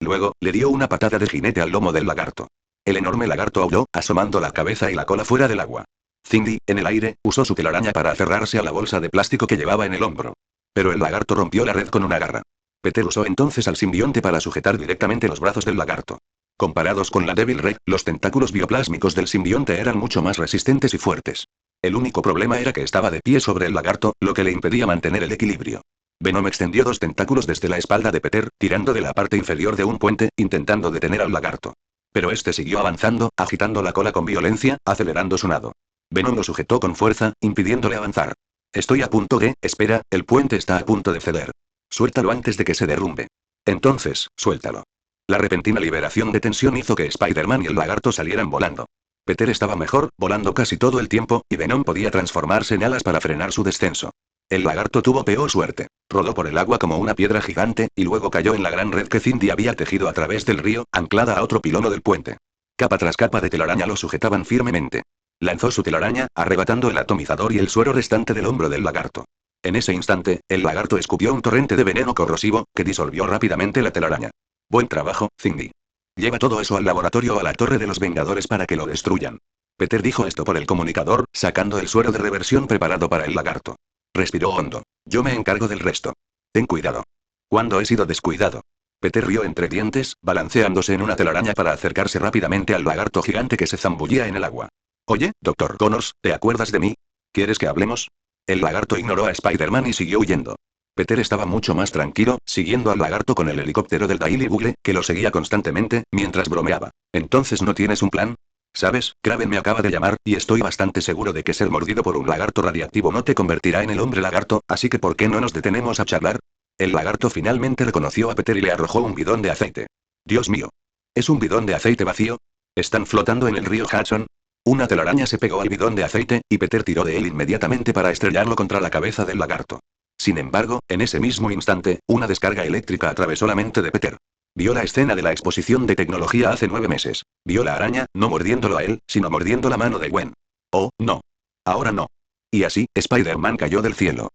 Luego, le dio una patada de jinete al lomo del lagarto. El enorme lagarto aulló, asomando la cabeza y la cola fuera del agua. Cindy, en el aire, usó su telaraña para aferrarse a la bolsa de plástico que llevaba en el hombro. Pero el lagarto rompió la red con una garra. Peter usó entonces al simbionte para sujetar directamente los brazos del lagarto. Comparados con la débil red, los tentáculos bioplásmicos del simbionte eran mucho más resistentes y fuertes. El único problema era que estaba de pie sobre el lagarto, lo que le impedía mantener el equilibrio. Venom extendió dos tentáculos desde la espalda de Peter, tirando de la parte inferior de un puente, intentando detener al lagarto. Pero este siguió avanzando, agitando la cola con violencia, acelerando su nado. Venom lo sujetó con fuerza, impidiéndole avanzar. Estoy a punto de, espera, el puente está a punto de ceder. Suéltalo antes de que se derrumbe. Entonces, suéltalo. La repentina liberación de tensión hizo que Spider-Man y el lagarto salieran volando. Peter estaba mejor, volando casi todo el tiempo, y Venom podía transformarse en alas para frenar su descenso. El lagarto tuvo peor suerte. Rodó por el agua como una piedra gigante, y luego cayó en la gran red que Cindy había tejido a través del río, anclada a otro pilono del puente. Capa tras capa de telaraña lo sujetaban firmemente. Lanzó su telaraña, arrebatando el atomizador y el suero restante del hombro del lagarto. En ese instante, el lagarto escupió un torrente de veneno corrosivo, que disolvió rápidamente la telaraña. Buen trabajo, Cindy. Lleva todo eso al laboratorio o a la Torre de los Vengadores para que lo destruyan. Peter dijo esto por el comunicador, sacando el suero de reversión preparado para el lagarto. Respiró hondo. Yo me encargo del resto. Ten cuidado. ¿Cuándo he sido descuidado? Peter rió entre dientes, balanceándose en una telaraña para acercarse rápidamente al lagarto gigante que se zambullía en el agua. Oye, Dr. Connors, ¿te acuerdas de mí? ¿Quieres que hablemos? El lagarto ignoró a Spider-Man y siguió huyendo. Peter estaba mucho más tranquilo, siguiendo al lagarto con el helicóptero del Daily Bugle, que lo seguía constantemente, mientras bromeaba. ¿Entonces no tienes un plan? ¿Sabes? Kraven me acaba de llamar, y estoy bastante seguro de que ser mordido por un lagarto radiactivo no te convertirá en el hombre lagarto, así que ¿por qué no nos detenemos a charlar? El lagarto finalmente reconoció a Peter y le arrojó un bidón de aceite. Dios mío. ¿Es un bidón de aceite vacío? ¿Están flotando en el río Hudson? Una telaraña se pegó al bidón de aceite, y Peter tiró de él inmediatamente para estrellarlo contra la cabeza del lagarto. Sin embargo, en ese mismo instante, una descarga eléctrica atravesó la mente de Peter. Vio la escena de la exposición de tecnología hace 9 meses. Vio la araña, no mordiéndolo a él, sino mordiendo la mano de Gwen. Oh, no. Ahora no. Y así, Spider-Man cayó del cielo.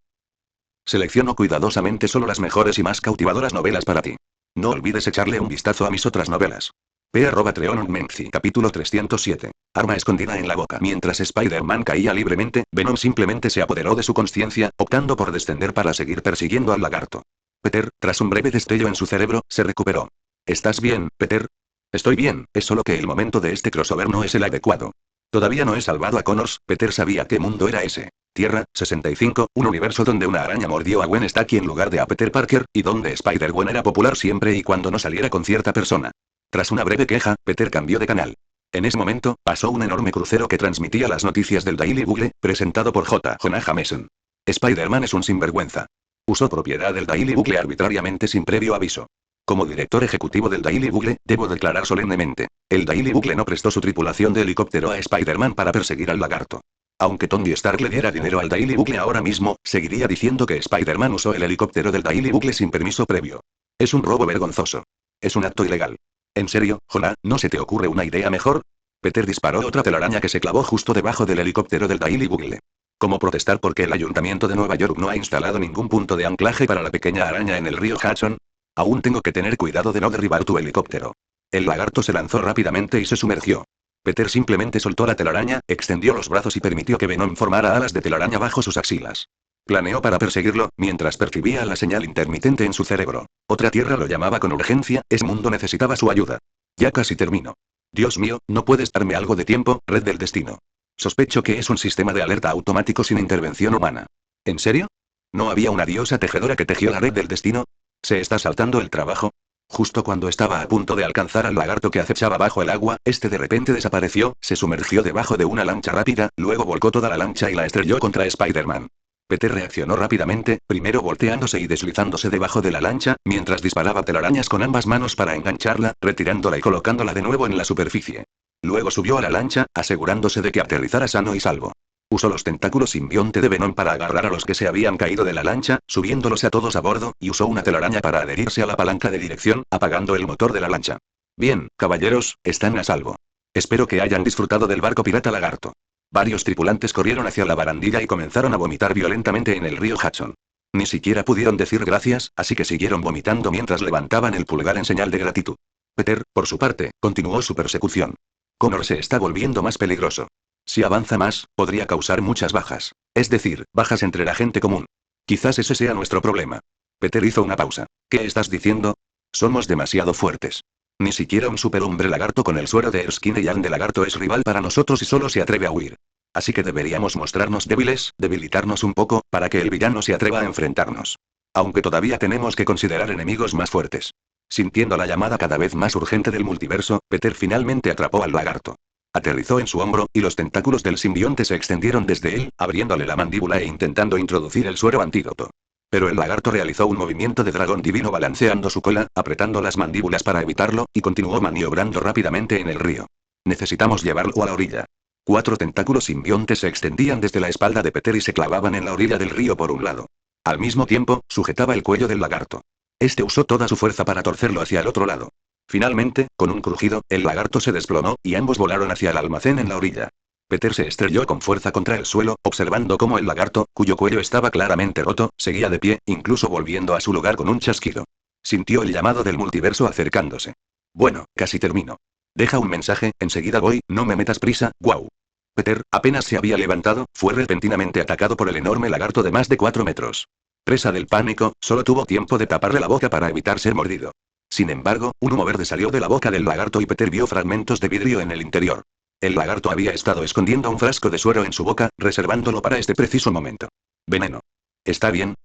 Selecciono cuidadosamente solo las mejores y más cautivadoras novelas para ti. No olvides echarle un vistazo a mis otras novelas. P.Treon capítulo 307. Arma escondida en la boca. Mientras Spider-Man caía libremente, Venom simplemente se apoderó de su conciencia, optando por descender para seguir persiguiendo al lagarto. Peter, tras un breve destello en su cerebro, se recuperó. ¿Estás bien, Peter? Estoy bien, es solo que el momento de este crossover no es el adecuado. Todavía no he salvado a Connors. Peter sabía qué mundo era ese. Tierra, 65, un universo donde una araña mordió a Gwen Stacy en lugar de a Peter Parker, y donde Spider-Gwen era popular siempre y cuando no saliera con cierta persona. Tras una breve queja, Peter cambió de canal. En ese momento, pasó un enorme crucero que transmitía las noticias del Daily Bugle, presentado por J. Jonah Jameson. Spider-Man es un sinvergüenza. Usó propiedad del Daily Bugle arbitrariamente sin previo aviso. Como director ejecutivo del Daily Bugle, debo declarar solemnemente. El Daily Bugle no prestó su tripulación de helicóptero a Spider-Man para perseguir al lagarto. Aunque Tony Stark le diera dinero al Daily Bugle ahora mismo, seguiría diciendo que Spider-Man usó el helicóptero del Daily Bugle sin permiso previo. Es un robo vergonzoso. Es un acto ilegal. ¿En serio, Jonah, no se te ocurre una idea mejor? Peter disparó otra telaraña que se clavó justo debajo del helicóptero del Daily Bugle. ¿Cómo protestar porque el ayuntamiento de Nueva York no ha instalado ningún punto de anclaje para la pequeña araña en el río Hudson? Aún tengo que tener cuidado de no derribar tu helicóptero. El lagarto se lanzó rápidamente y se sumergió. Peter simplemente soltó la telaraña, extendió los brazos y permitió que Venom formara alas de telaraña bajo sus axilas. Planeó para perseguirlo, mientras percibía la señal intermitente en su cerebro. Otra tierra lo llamaba con urgencia, ese mundo necesitaba su ayuda. Ya casi termino. Dios mío, ¿no puedes darme algo de tiempo, red del destino? Sospecho que es un sistema de alerta automático sin intervención humana. ¿En serio? ¿No había una diosa tejedora que tejió la red del destino? ¿Se está saltando el trabajo? Justo cuando estaba a punto de alcanzar al lagarto que acechaba bajo el agua, este de repente desapareció, se sumergió debajo de una lancha rápida, luego volcó toda la lancha y la estrelló contra Spider-Man. Peter reaccionó rápidamente, primero volteándose y deslizándose debajo de la lancha, mientras disparaba telarañas con ambas manos para engancharla, retirándola y colocándola de nuevo en la superficie. Luego subió a la lancha, asegurándose de que aterrizara sano y salvo. Usó los tentáculos simbionte de Venom para agarrar a los que se habían caído de la lancha, subiéndolos a todos a bordo, y usó una telaraña para adherirse a la palanca de dirección, apagando el motor de la lancha. Bien, caballeros, están a salvo. Espero que hayan disfrutado del barco pirata lagarto. Varios tripulantes corrieron hacia la barandilla y comenzaron a vomitar violentamente en el río Hudson. Ni siquiera pudieron decir gracias, así que siguieron vomitando mientras levantaban el pulgar en señal de gratitud. Peter, por su parte, continuó su persecución. Connor se está volviendo más peligroso. Si avanza más, podría causar muchas bajas. Es decir, bajas entre la gente común. Quizás ese sea nuestro problema. Peter hizo una pausa. ¿Qué estás diciendo? Somos demasiado fuertes. Ni siquiera un superhombre lagarto con el suero de Erskine Young de lagarto es rival para nosotros y solo se atreve a huir. Así que deberíamos mostrarnos débiles, debilitarnos un poco, para que el villano se atreva a enfrentarnos. Aunque todavía tenemos que considerar enemigos más fuertes. Sintiendo la llamada cada vez más urgente del multiverso, Peter finalmente atrapó al lagarto. Aterrizó en su hombro, y los tentáculos del simbionte se extendieron desde él, abriéndole la mandíbula e intentando introducir el suero antídoto. Pero el lagarto realizó un movimiento de dragón divino balanceando su cola, apretando las mandíbulas para evitarlo, y continuó maniobrando rápidamente en el río. Necesitamos llevarlo a la orilla. 4 tentáculos simbiontes se extendían desde la espalda de Peter y se clavaban en la orilla del río por un lado. Al mismo tiempo, sujetaba el cuello del lagarto. Este usó toda su fuerza para torcerlo hacia el otro lado. Finalmente, con un crujido, el lagarto se desplomó, y ambos volaron hacia el almacén en la orilla. Peter se estrelló con fuerza contra el suelo, observando cómo el lagarto, cuyo cuello estaba claramente roto, seguía de pie, incluso volviendo a su lugar con un chasquido. Sintió el llamado del multiverso acercándose. Bueno, casi termino. Deja un mensaje, enseguida voy, no me metas prisa, guau. Peter, apenas se había levantado, fue repentinamente atacado por el enorme lagarto de más de 4 metros. Presa del pánico, solo tuvo tiempo de taparle la boca para evitar ser mordido. Sin embargo, un humo verde salió de la boca del lagarto y Peter vio fragmentos de vidrio en el interior. El lagarto había estado escondiendo un frasco de suero en su boca, reservándolo para este preciso momento. Veneno. Está bien,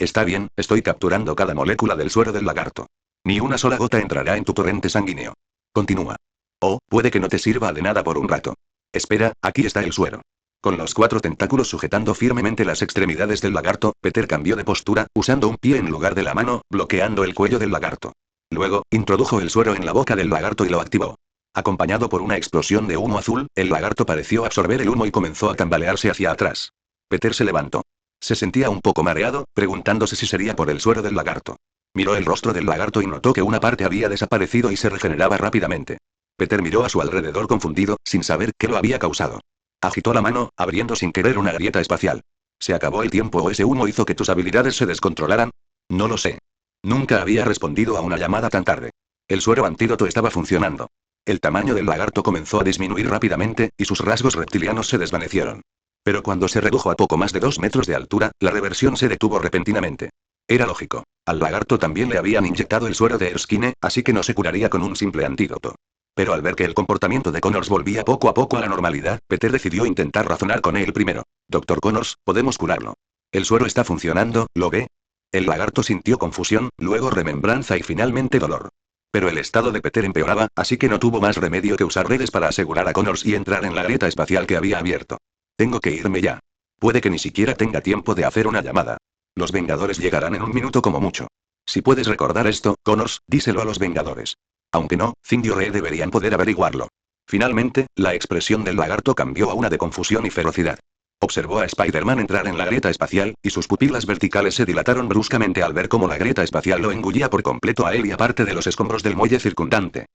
estoy capturando cada molécula del suero del lagarto. Ni una sola gota entrará en tu torrente sanguíneo. Continúa. Oh, puede que no te sirva de nada por un rato. Espera, aquí está el suero. Con los 4 tentáculos sujetando firmemente las extremidades del lagarto, Peter cambió de postura, usando un pie en lugar de la mano, bloqueando el cuello del lagarto. Luego, introdujo el suero en la boca del lagarto y lo activó. Acompañado por una explosión de humo azul, el lagarto pareció absorber el humo y comenzó a tambalearse hacia atrás. Peter se levantó. Se sentía un poco mareado, preguntándose si sería por el suero del lagarto. Miró el rostro del lagarto y notó que una parte había desaparecido y se regeneraba rápidamente. Peter miró a su alrededor confundido, sin saber qué lo había causado. Agitó la mano, abriendo sin querer una grieta espacial. ¿Se acabó el tiempo o ese humo hizo que tus habilidades se descontrolaran? No lo sé. Nunca había respondido a una llamada tan tarde. El suero antídoto estaba funcionando. El tamaño del lagarto comenzó a disminuir rápidamente, y sus rasgos reptilianos se desvanecieron. Pero cuando se redujo a poco más de 2 metros de altura, la reversión se detuvo repentinamente. Era lógico. Al lagarto también le habían inyectado el suero de Erskine, así que no se curaría con un simple antídoto. Pero al ver que el comportamiento de Connors volvía poco a poco a la normalidad, Peter decidió intentar razonar con él primero. Doctor Connors, podemos curarlo. El suero está funcionando, ¿lo ve? El lagarto sintió confusión, luego remembranza y finalmente dolor. Pero el estado de Peter empeoraba, así que no tuvo más remedio que usar redes para asegurar a Connors y entrar en la grieta espacial que había abierto. Tengo que irme ya. Puede que ni siquiera tenga tiempo de hacer una llamada. Los Vengadores llegarán en un minuto como mucho. Si puedes recordar esto, Connors, díselo a los Vengadores. Aunque no, Cindy y Rey deberían poder averiguarlo. Finalmente, la expresión del lagarto cambió a una de confusión y ferocidad. Observó a Spider-Man entrar en la grieta espacial, y sus pupilas verticales se dilataron bruscamente al ver cómo la grieta espacial lo engullía por completo a él y a parte de los escombros del muelle circundante.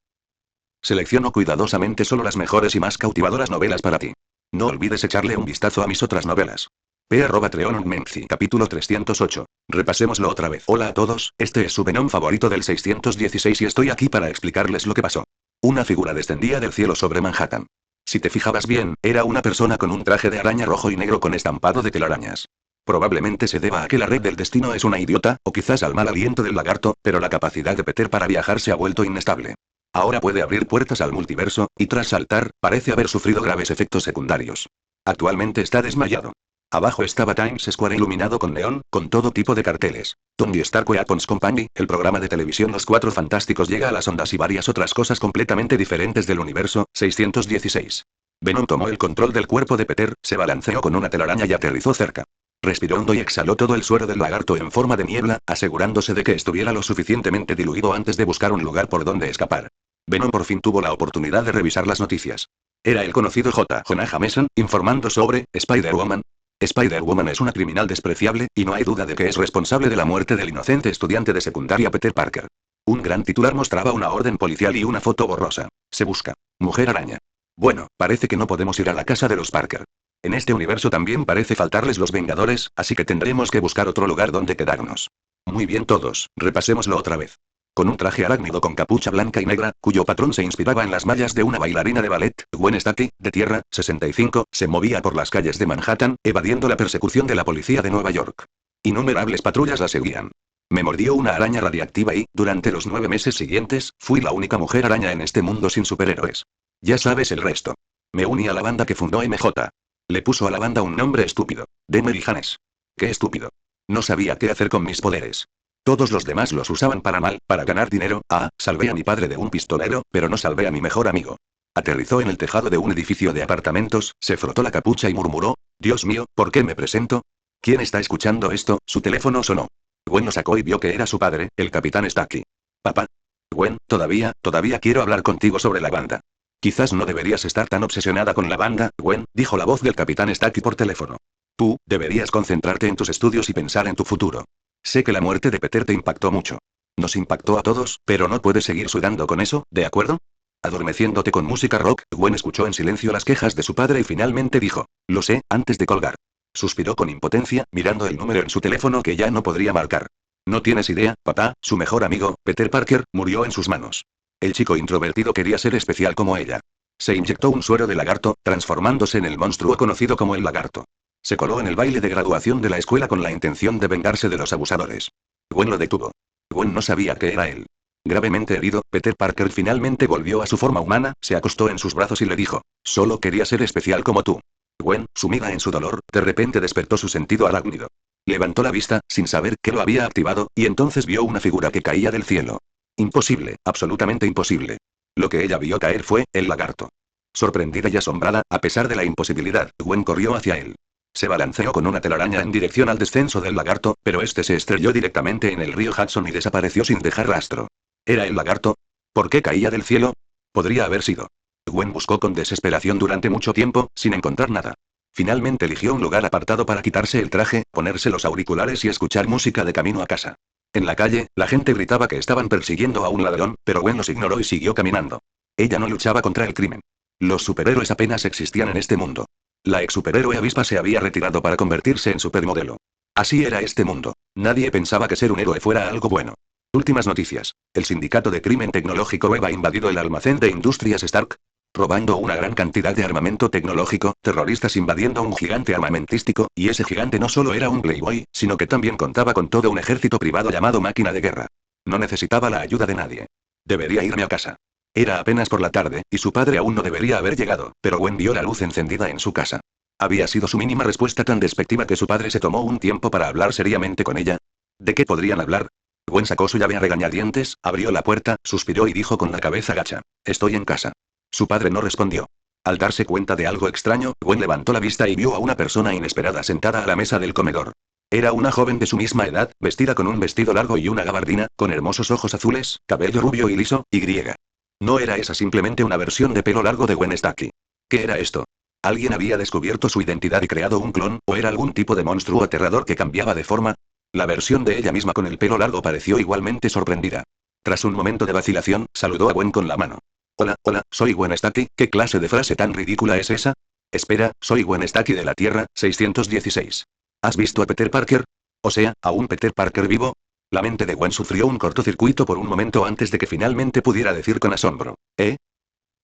Selecciono cuidadosamente solo las mejores y más cautivadoras novelas para ti. No olvides echarle un vistazo a mis otras novelas. P@Treon Capítulo 308. Repasémoslo otra vez. Hola a todos, este es su Venom favorito del 616 y estoy aquí para explicarles lo que pasó. Una figura descendía del cielo sobre Manhattan. Si te fijabas bien, era una persona con un traje de araña rojo y negro con estampado de telarañas. Probablemente se deba a que la red del destino es una idiota, o quizás al mal aliento del lagarto, pero la capacidad de Peter para viajar se ha vuelto inestable. Ahora puede abrir puertas al multiverso, y tras saltar, parece haber sufrido graves efectos secundarios. Actualmente está desmayado. Abajo estaba Times Square iluminado con neón, con todo tipo de carteles. Tony Stark Weapons Company, el programa de televisión Los Cuatro Fantásticos llega a las ondas y varias otras cosas completamente diferentes del universo, 616. Venom tomó el control del cuerpo de Peter, se balanceó con una telaraña y aterrizó cerca. Respiró hondo y exhaló todo el suero del lagarto en forma de niebla, asegurándose de que estuviera lo suficientemente diluido antes de buscar un lugar por donde escapar. Venom por fin tuvo la oportunidad de revisar las noticias. Era el conocido J. Jonah Jameson, informando sobre Spider-Woman. Spider-Woman es una criminal despreciable, y no hay duda de que es responsable de la muerte del inocente estudiante de secundaria Peter Parker. Un gran titular mostraba una orden policial y una foto borrosa. Se busca. Mujer araña. Bueno, parece que no podemos ir a la casa de los Parker. En este universo también parece faltarles los Vengadores, así que tendremos que buscar otro lugar donde quedarnos. Muy bien todos, repasémoslo otra vez. Con un traje arácnido con capucha blanca y negra, cuyo patrón se inspiraba en las mallas de una bailarina de ballet, Gwen Stacy, de tierra, 65, se movía por las calles de Manhattan, evadiendo la persecución de la policía de Nueva York. Innumerables patrullas la seguían. Me mordió una araña radiactiva y, durante los 9 meses siguientes, fui la única mujer araña en este mundo sin superhéroes. Ya sabes el resto. Me uní a la banda que fundó MJ. Le puso a la banda un nombre estúpido. Demery Hanes. Qué estúpido. No sabía qué hacer con mis poderes. Todos los demás los usaban para mal, para ganar dinero. Salvé a mi padre de un pistolero, pero no salvé a mi mejor amigo. Aterrizó en el tejado de un edificio de apartamentos, se frotó la capucha y murmuró, Dios mío, ¿por qué me presento? ¿Quién está escuchando esto? Su teléfono sonó. Gwen lo sacó y vio que era su padre, el capitán Stacy. Papá. Gwen, todavía quiero hablar contigo sobre la banda. Quizás no deberías estar tan obsesionada con la banda, Gwen, dijo la voz del capitán Stacy por teléfono. Tú, deberías concentrarte en tus estudios y pensar en tu futuro. Sé que la muerte de Peter te impactó mucho. Nos impactó a todos, pero no puedes seguir sudando con eso, ¿de acuerdo? Adormeciéndote con música rock, Gwen escuchó en silencio las quejas de su padre y finalmente dijo, lo sé, antes de colgar. Suspiró con impotencia, mirando el número en su teléfono que ya no podría marcar. No tienes idea, papá, su mejor amigo, Peter Parker, murió en sus manos. El chico introvertido quería ser especial como ella. Se inyectó un suero de lagarto, transformándose en el monstruo conocido como el lagarto. Se coló en el baile de graduación de la escuela con la intención de vengarse de los abusadores. Gwen lo detuvo. Gwen no sabía que era él. Gravemente herido, Peter Parker finalmente volvió a su forma humana, se acostó en sus brazos y le dijo, solo quería ser especial como tú. Gwen, sumida en su dolor, de repente despertó su sentido arácnido. Levantó la vista, sin saber qué lo había activado, y entonces vio una figura que caía del cielo. Imposible, absolutamente imposible. Lo que ella vio caer fue, el lagarto. Sorprendida y asombrada, a pesar de la imposibilidad, Gwen corrió hacia él. Se balanceó con una telaraña en dirección al descenso del lagarto, pero este se estrelló directamente en el río Hudson y desapareció sin dejar rastro. ¿Era el lagarto? ¿Por qué caía del cielo? Podría haber sido. Gwen buscó con desesperación durante mucho tiempo, sin encontrar nada. Finalmente eligió un lugar apartado para quitarse el traje, ponerse los auriculares y escuchar música de camino a casa. En la calle, la gente gritaba que estaban persiguiendo a un ladrón, pero Gwen los ignoró y siguió caminando. Ella no luchaba contra el crimen. Los superhéroes apenas existían en este mundo. La ex superhéroe avispa se había retirado para convertirse en supermodelo. Así era este mundo. Nadie pensaba que ser un héroe fuera algo bueno. Últimas noticias. El sindicato de crimen tecnológico web ha invadido el almacén de Industrias Stark, robando una gran cantidad de armamento tecnológico, terroristas invadiendo un gigante armamentístico, y ese gigante no solo era un playboy, sino que también contaba con todo un ejército privado llamado máquina de guerra. No necesitaba la ayuda de nadie. Debería irme a casa. Era apenas por la tarde, y su padre aún no debería haber llegado, pero Gwen vio la luz encendida en su casa. Había sido su mínima respuesta tan despectiva que su padre se tomó un tiempo para hablar seriamente con ella. ¿De qué podrían hablar? Gwen sacó su llave a regañadientes, abrió la puerta, suspiró y dijo con la cabeza gacha, estoy en casa. Su padre no respondió. Al darse cuenta de algo extraño, Gwen levantó la vista y vio a una persona inesperada sentada a la mesa del comedor. Era una joven de su misma edad, vestida con un vestido largo y una gabardina, con hermosos ojos azules, cabello rubio y liso, y griega. No era esa simplemente una versión de pelo largo de Gwen Stacy. ¿Qué era esto? ¿Alguien había descubierto su identidad y creado un clon, o era algún tipo de monstruo aterrador que cambiaba de forma? La versión de ella misma con el pelo largo pareció igualmente sorprendida. Tras un momento de vacilación, saludó a Gwen con la mano. Hola, soy Gwen Stacy, ¿qué clase de frase tan ridícula es esa? Espera, soy Gwen Stacy de la Tierra, 616. ¿Has visto a Peter Parker? O sea, ¿a un Peter Parker vivo? La mente de Gwen sufrió un cortocircuito por un momento antes de que finalmente pudiera decir con asombro. ¿Eh?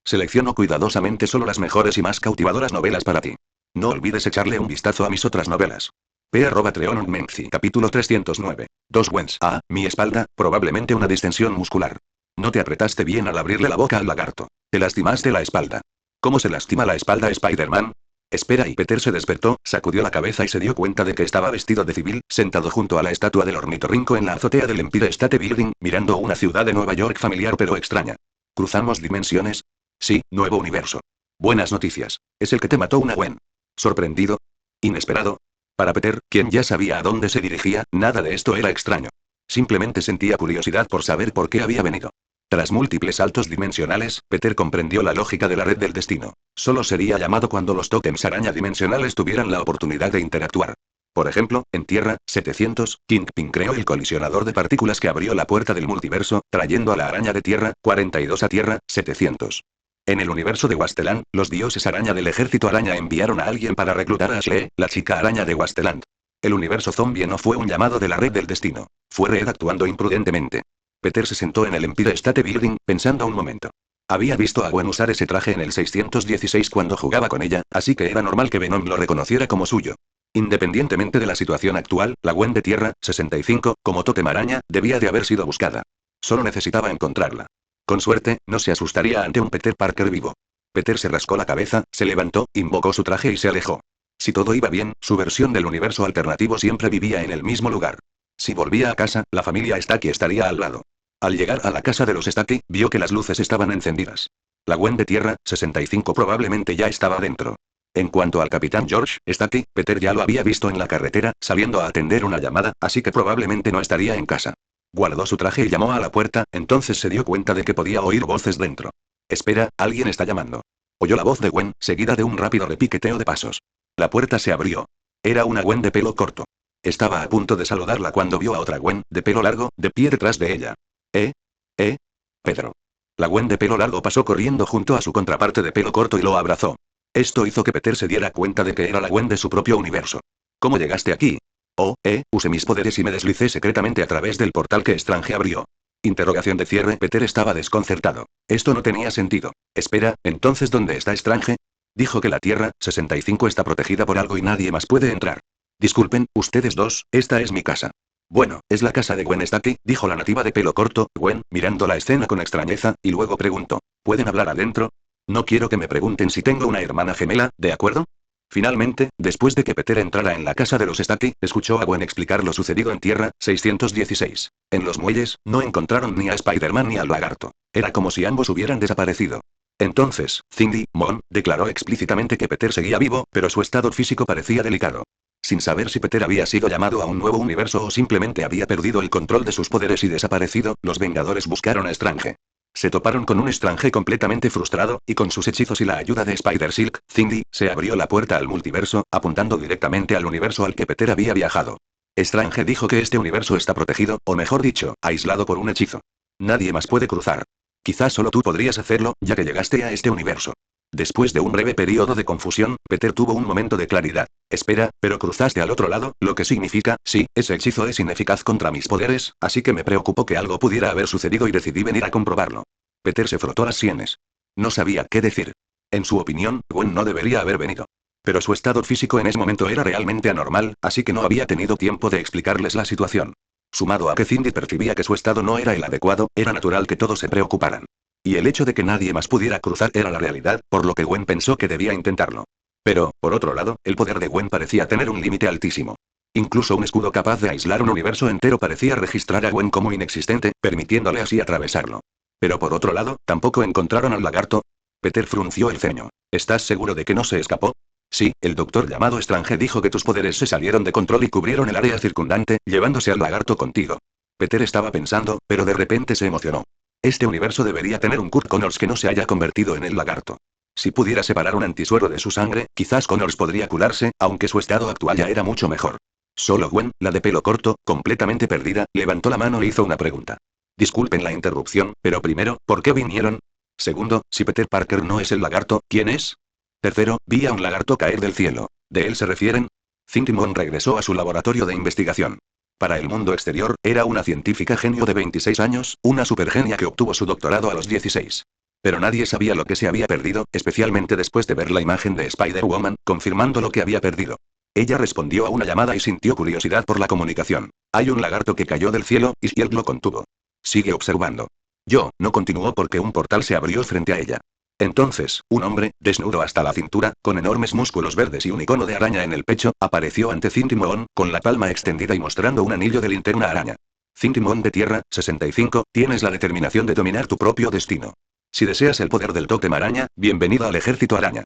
Selecciono cuidadosamente solo las mejores y más cautivadoras novelas para ti. No olvides echarle un vistazo a mis otras novelas. P. Treon Menzi. Capítulo 309. Dos Gwens. A. Mi espalda, probablemente una distensión muscular. No te apretaste bien al abrirle la boca al lagarto. Te lastimaste la espalda. ¿Cómo se lastima la espalda Spider-Man? Espera, y Peter se despertó, sacudió la cabeza y se dio cuenta de que estaba vestido de civil, sentado junto a la estatua del ornitorrinco en la azotea del Empire State Building, mirando una ciudad de Nueva York familiar pero extraña. ¿Cruzamos dimensiones? Sí, nuevo universo. Buenas noticias. Es el que te mató una Gwen. ¿Sorprendido? ¿Inesperado? Para Peter, quien ya sabía a dónde se dirigía, nada de esto era extraño. Simplemente sentía curiosidad por saber por qué había venido. Tras múltiples saltos dimensionales, Peter comprendió la lógica de la red del destino. Solo sería llamado cuando los tokens araña dimensionales tuvieran la oportunidad de interactuar. Por ejemplo, en Tierra 700, Kingpin creó el colisionador de partículas que abrió la puerta del multiverso, trayendo a la araña de Tierra 42 a Tierra 700. En el universo de Wasteland, los dioses araña del ejército araña enviaron a alguien para reclutar a Ashley, la chica araña de Wasteland. El universo zombie no fue un llamado de la red del destino. Fue Red actuando imprudentemente. Peter se sentó en el Empire State Building, pensando un momento. Había visto a Gwen usar ese traje en el 616 cuando jugaba con ella, así que era normal que Venom lo reconociera como suyo. Independientemente de la situación actual, la Gwen de Tierra 65, como tótem araña, debía de haber sido buscada. Solo necesitaba encontrarla. Con suerte, no se asustaría ante un Peter Parker vivo. Peter se rascó la cabeza, se levantó, invocó su traje y se alejó. Si todo iba bien, su versión del universo alternativo siempre vivía en el mismo lugar. Si volvía a casa, la familia Stacy estaría al lado. Al llegar a la casa de los Stacy, vio que las luces estaban encendidas. La Gwen de Tierra 65 probablemente ya estaba dentro. En cuanto al capitán George Stacy, Peter ya lo había visto en la carretera, saliendo a atender una llamada, así que probablemente no estaría en casa. Guardó su traje y llamó a la puerta, entonces se dio cuenta de que podía oír voces dentro. Espera, alguien está llamando. Oyó la voz de Gwen, seguida de un rápido repiqueteo de pasos. La puerta se abrió. Era una Gwen de pelo corto. Estaba a punto de saludarla cuando vio a otra Gwen, de pelo largo, de pie detrás de ella. Pedro. La Gwen de pelo largo pasó corriendo junto a su contraparte de pelo corto y lo abrazó. Esto hizo que Peter se diera cuenta de que era la Gwen de su propio universo. ¿Cómo llegaste aquí? Usé mis poderes y me deslicé secretamente a través del portal que Strange abrió. Interrogación de cierre. Peter estaba desconcertado. Esto no tenía sentido. Espera, entonces ¿dónde está Strange? Dijo que la Tierra 65 está protegida por algo y nadie más puede entrar. Disculpen, ustedes dos, esta es mi casa. Bueno, es la casa de Gwen Stacy, dijo la nativa de pelo corto, Gwen, mirando la escena con extrañeza, y luego preguntó. ¿Pueden hablar adentro? No quiero que me pregunten si tengo una hermana gemela, ¿de acuerdo? Finalmente, después de que Peter entrara en la casa de los Stacy, escuchó a Gwen explicar lo sucedido en Tierra 616. En los muelles, no encontraron ni a Spider-Man ni al lagarto. Era como si ambos hubieran desaparecido. Entonces, Cindy Mon declaró explícitamente que Peter seguía vivo, pero su estado físico parecía delicado. Sin saber si Peter había sido llamado a un nuevo universo o simplemente había perdido el control de sus poderes y desaparecido, los Vengadores buscaron a Strange. Se toparon con un Strange completamente frustrado, y con sus hechizos y la ayuda de Spider-Silk, Cindy se abrió la puerta al multiverso, apuntando directamente al universo al que Peter había viajado. Strange dijo que este universo está protegido, o mejor dicho, aislado por un hechizo. Nadie más puede cruzar. Quizás solo tú podrías hacerlo, ya que llegaste a este universo. Después de un breve periodo de confusión, Peter tuvo un momento de claridad. Espera, pero cruzaste al otro lado, lo que significa, sí, ese hechizo es ineficaz contra mis poderes, así que me preocupó que algo pudiera haber sucedido y decidí venir a comprobarlo. Peter se frotó las sienes. No sabía qué decir. En su opinión, Gwen no debería haber venido. Pero su estado físico en ese momento era realmente anormal, así que no había tenido tiempo de explicarles la situación. Sumado a que Cindy percibía que su estado no era el adecuado, era natural que todos se preocuparan. Y el hecho de que nadie más pudiera cruzar era la realidad, por lo que Gwen pensó que debía intentarlo. Pero, por otro lado, el poder de Gwen parecía tener un límite altísimo. Incluso un escudo capaz de aislar un universo entero parecía registrar a Gwen como inexistente, permitiéndole así atravesarlo. Pero por otro lado, tampoco encontraron al lagarto. Peter frunció el ceño. ¿Estás seguro de que no se escapó? Sí, el doctor llamado Strange dijo que tus poderes se salieron de control y cubrieron el área circundante, llevándose al lagarto contigo. Peter estaba pensando, pero de repente se emocionó. Este universo debería tener un Kurt Connors que no se haya convertido en el lagarto. Si pudiera separar un antisuero de su sangre, quizás Connors podría curarse, aunque su estado actual ya era mucho mejor. Solo Gwen, la de pelo corto, completamente perdida, levantó la mano e hizo una pregunta. Disculpen la interrupción, pero primero, ¿por qué vinieron? Segundo, si Peter Parker no es el lagarto, ¿quién es? Tercero, vi a un lagarto caer del cielo. ¿De él se refieren? Cindy regresó a su laboratorio de investigación. Para el mundo exterior, era una científica genio de 26 años, una supergenia que obtuvo su doctorado a los 16. Pero nadie sabía lo que se había perdido, especialmente después de ver la imagen de Spider-Woman, confirmando lo que había perdido. Ella respondió a una llamada y sintió curiosidad por la comunicación. Hay un lagarto que cayó del cielo, y Shield lo contuvo. Sigue observando. No continuó porque un portal se abrió frente a ella. Entonces, un hombre, desnudo hasta la cintura, con enormes músculos verdes y un icono de araña en el pecho, apareció ante Cindy con la palma extendida y mostrando un anillo de linterna araña. Cindy de Tierra, 65, tienes la determinación de dominar tu propio destino. Si deseas el poder del tótem araña, bienvenido al ejército araña.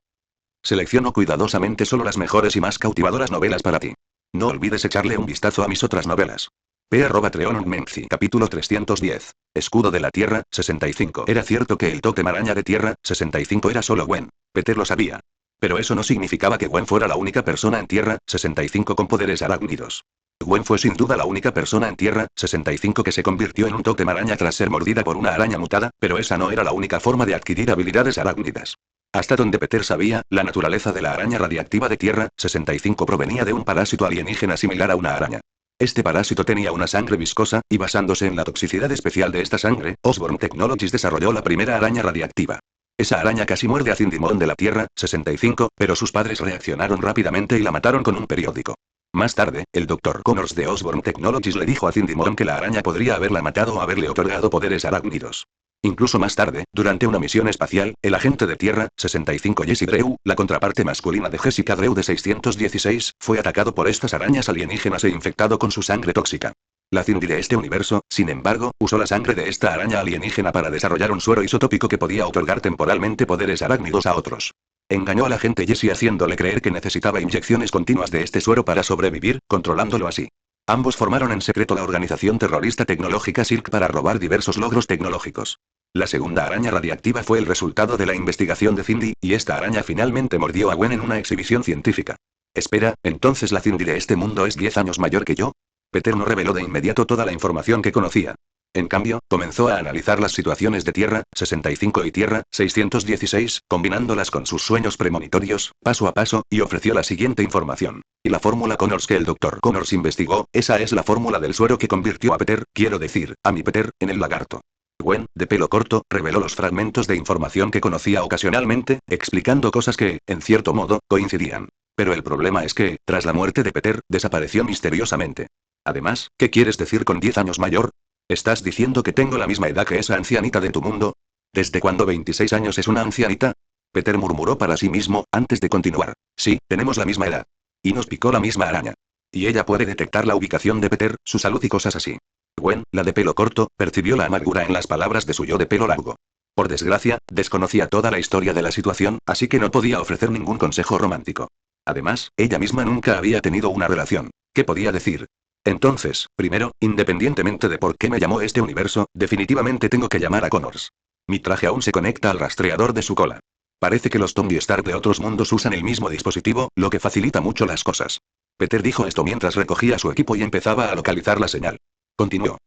Selecciono cuidadosamente solo las mejores y más cautivadoras novelas para ti. No olvides echarle un vistazo a mis otras novelas. P. Treon Menzi. Capítulo 310. Escudo de la Tierra, 65. Era cierto que el tótem araña de Tierra, 65 era solo Gwen. Peter lo sabía. Pero eso no significaba que Gwen fuera la única persona en Tierra, 65 con poderes arácnidos. Gwen fue sin duda la única persona en Tierra, 65 que se convirtió en un tótem araña tras ser mordida por una araña mutada, pero esa no era la única forma de adquirir habilidades arácnidas. Hasta donde Peter sabía, la naturaleza de la araña radiactiva de Tierra, 65 provenía de un parásito alienígena similar a una araña. Este parásito tenía una sangre viscosa, y basándose en la toxicidad especial de esta sangre, Osborn Technologies desarrolló la primera araña radiactiva. Esa araña casi muerde a Cindy de la Tierra, 65, pero sus padres reaccionaron rápidamente y la mataron con un periódico. Más tarde, el Dr. Connors de Osborn Technologies le dijo a Cindy que la araña podría haberla matado o haberle otorgado poderes arácnidos. Incluso más tarde, durante una misión espacial, el agente de Tierra, 65 Jessie Drew, la contraparte masculina de Jessica Drew de 616, fue atacado por estas arañas alienígenas e infectado con su sangre tóxica. La Cindy de este universo, sin embargo, usó la sangre de esta araña alienígena para desarrollar un suero isotópico que podía otorgar temporalmente poderes arácnidos a otros. Engañó al agente Jessie haciéndole creer que necesitaba inyecciones continuas de este suero para sobrevivir, controlándolo así. Ambos formaron en secreto la organización terrorista tecnológica Silk para robar diversos logros tecnológicos. La segunda araña radiactiva fue el resultado de la investigación de Cindy, y esta araña finalmente mordió a Gwen en una exhibición científica. Espera, ¿entonces la Cindy de este mundo es 10 años mayor que yo? Peter no reveló de inmediato toda la información que conocía. En cambio, comenzó a analizar las situaciones de Tierra, 65 y Tierra, 616, combinándolas con sus sueños premonitorios, paso a paso, y ofreció la siguiente información. Y la fórmula Connors que el Dr. Connors investigó, esa es la fórmula del suero que convirtió a Peter, quiero decir, a mi Peter, en el lagarto. Gwen, de pelo corto, reveló los fragmentos de información que conocía ocasionalmente, explicando cosas que, en cierto modo, coincidían. Pero el problema es que, tras la muerte de Peter, desapareció misteriosamente. Además, ¿qué quieres decir con 10 años mayor? ¿Estás diciendo que tengo la misma edad que esa ancianita de tu mundo? ¿Desde cuándo 26 años es una ancianita? Peter murmuró para sí mismo, antes de continuar. Sí, tenemos la misma edad. Y nos picó la misma araña. Y ella puede detectar la ubicación de Peter, su salud y cosas así. Gwen, la de pelo corto, percibió la amargura en las palabras de su yo de pelo largo. Por desgracia, desconocía toda la historia de la situación, así que no podía ofrecer ningún consejo romántico. Además, ella misma nunca había tenido una relación. ¿Qué podía decir? Entonces, primero, independientemente de por qué me llamó este universo, definitivamente tengo que llamar a Connors. Mi traje aún se conecta al rastreador de su cola. Parece que los Tony Stark de otros mundos usan el mismo dispositivo, lo que facilita mucho las cosas. Peter dijo esto mientras recogía su equipo y empezaba a localizar la señal. Continuó.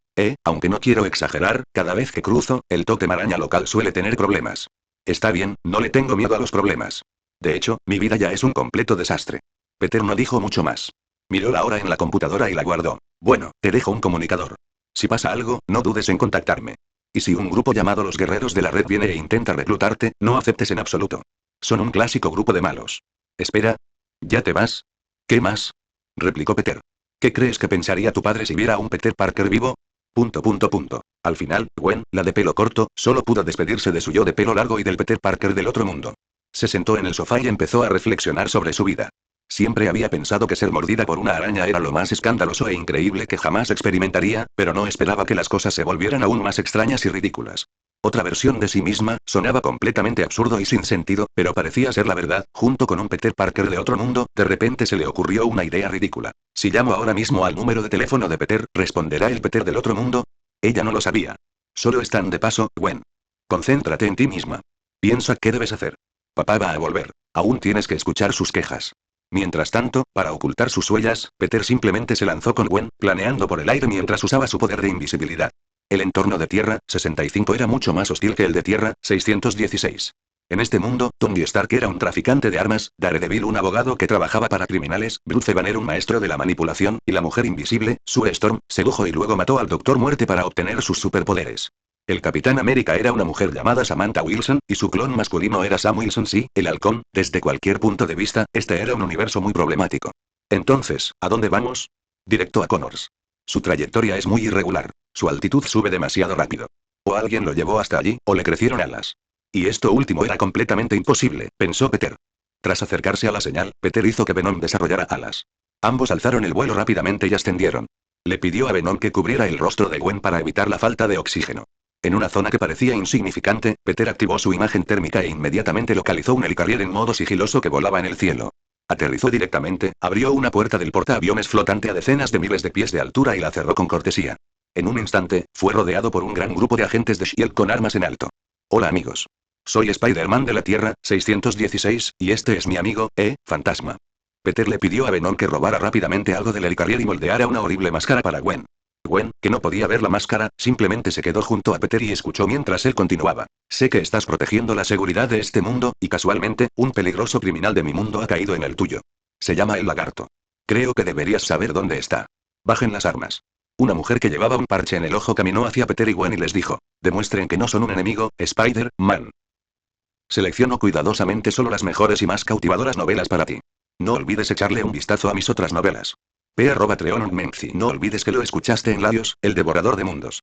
Aunque no quiero exagerar, cada vez que cruzo, el tótem araña local suele tener problemas. Está bien, no le tengo miedo a los problemas. De hecho, mi vida ya es un completo desastre. Peter no dijo mucho más. Miró la hora en la computadora y la guardó. Bueno, te dejo un comunicador. Si pasa algo, no dudes en contactarme. Y si un grupo llamado los Guerreros de la Red viene e intenta reclutarte, no aceptes en absoluto. Son un clásico grupo de malos. Espera. ¿Ya te vas? ¿Qué más? Replicó Peter. ¿Qué crees que pensaría tu padre si viera a un Peter Parker vivo? ... Al final, Gwen, la de pelo corto, solo pudo despedirse de su yo de pelo largo y del Peter Parker del otro mundo. Se sentó en el sofá y empezó a reflexionar sobre su vida. Siempre había pensado que ser mordida por una araña era lo más escandaloso e increíble que jamás experimentaría, pero no esperaba que las cosas se volvieran aún más extrañas y ridículas. Otra versión de sí misma, sonaba completamente absurdo y sin sentido, pero parecía ser la verdad. Junto con un Peter Parker de otro mundo, de repente se le ocurrió una idea ridícula. Si llamo ahora mismo al número de teléfono de Peter, ¿responderá el Peter del otro mundo? Ella no lo sabía. Solo están de paso, Gwen. Concéntrate en ti misma. Piensa qué debes hacer. Papá va a volver. Aún tienes que escuchar sus quejas. Mientras tanto, para ocultar sus huellas, Peter simplemente se lanzó con Gwen, planeando por el aire mientras usaba su poder de invisibilidad. El entorno de Tierra, 65 era mucho más hostil que el de Tierra, 616. En este mundo, Tony Stark era un traficante de armas, Daredevil un abogado que trabajaba para criminales, Bruce Banner un maestro de la manipulación, y la mujer invisible, Sue Storm, sedujo y luego mató al Doctor Muerte para obtener sus superpoderes. El Capitán América era una mujer llamada Samantha Wilson, y su clon masculino era Sam Wilson. Sí, el halcón, desde cualquier punto de vista, este era un universo muy problemático. Entonces, ¿a dónde vamos? Directo a Connors. Su trayectoria es muy irregular. Su altitud sube demasiado rápido. O alguien lo llevó hasta allí, o le crecieron alas. Y esto último era completamente imposible, pensó Peter. Tras acercarse a la señal, Peter hizo que Venom desarrollara alas. Ambos alzaron el vuelo rápidamente y ascendieron. Le pidió a Venom que cubriera el rostro de Gwen para evitar la falta de oxígeno. En una zona que parecía insignificante, Peter activó su imagen térmica e inmediatamente localizó un helicarrier en modo sigiloso que volaba en el cielo. Aterrizó directamente, abrió una puerta del portaaviones flotante a decenas de miles de pies de altura y la cerró con cortesía. En un instante, fue rodeado por un gran grupo de agentes de S.H.I.E.L.D. con armas en alto. Hola amigos. Soy Spider-Man de la Tierra, 616, y este es mi amigo, Fantasma. Peter le pidió a Venom que robara rápidamente algo del helicarrier y moldeara una horrible máscara para Gwen. Gwen, que no podía ver la máscara, simplemente se quedó junto a Peter y escuchó mientras él continuaba. Sé que estás protegiendo la seguridad de este mundo, y casualmente, un peligroso criminal de mi mundo ha caído en el tuyo. Se llama el Lagarto. Creo que deberías saber dónde está. Bajen las armas. Una mujer que llevaba un parche en el ojo caminó hacia Peter y Gwen y les dijo: demuestren que no son un enemigo, Spider-Man. Selecciono cuidadosamente solo las mejores y más cautivadoras novelas para ti. No olvides echarle un vistazo a mis otras novelas. P. Treon Menzi. No olvides que lo escuchaste en Larios, el devorador de mundos.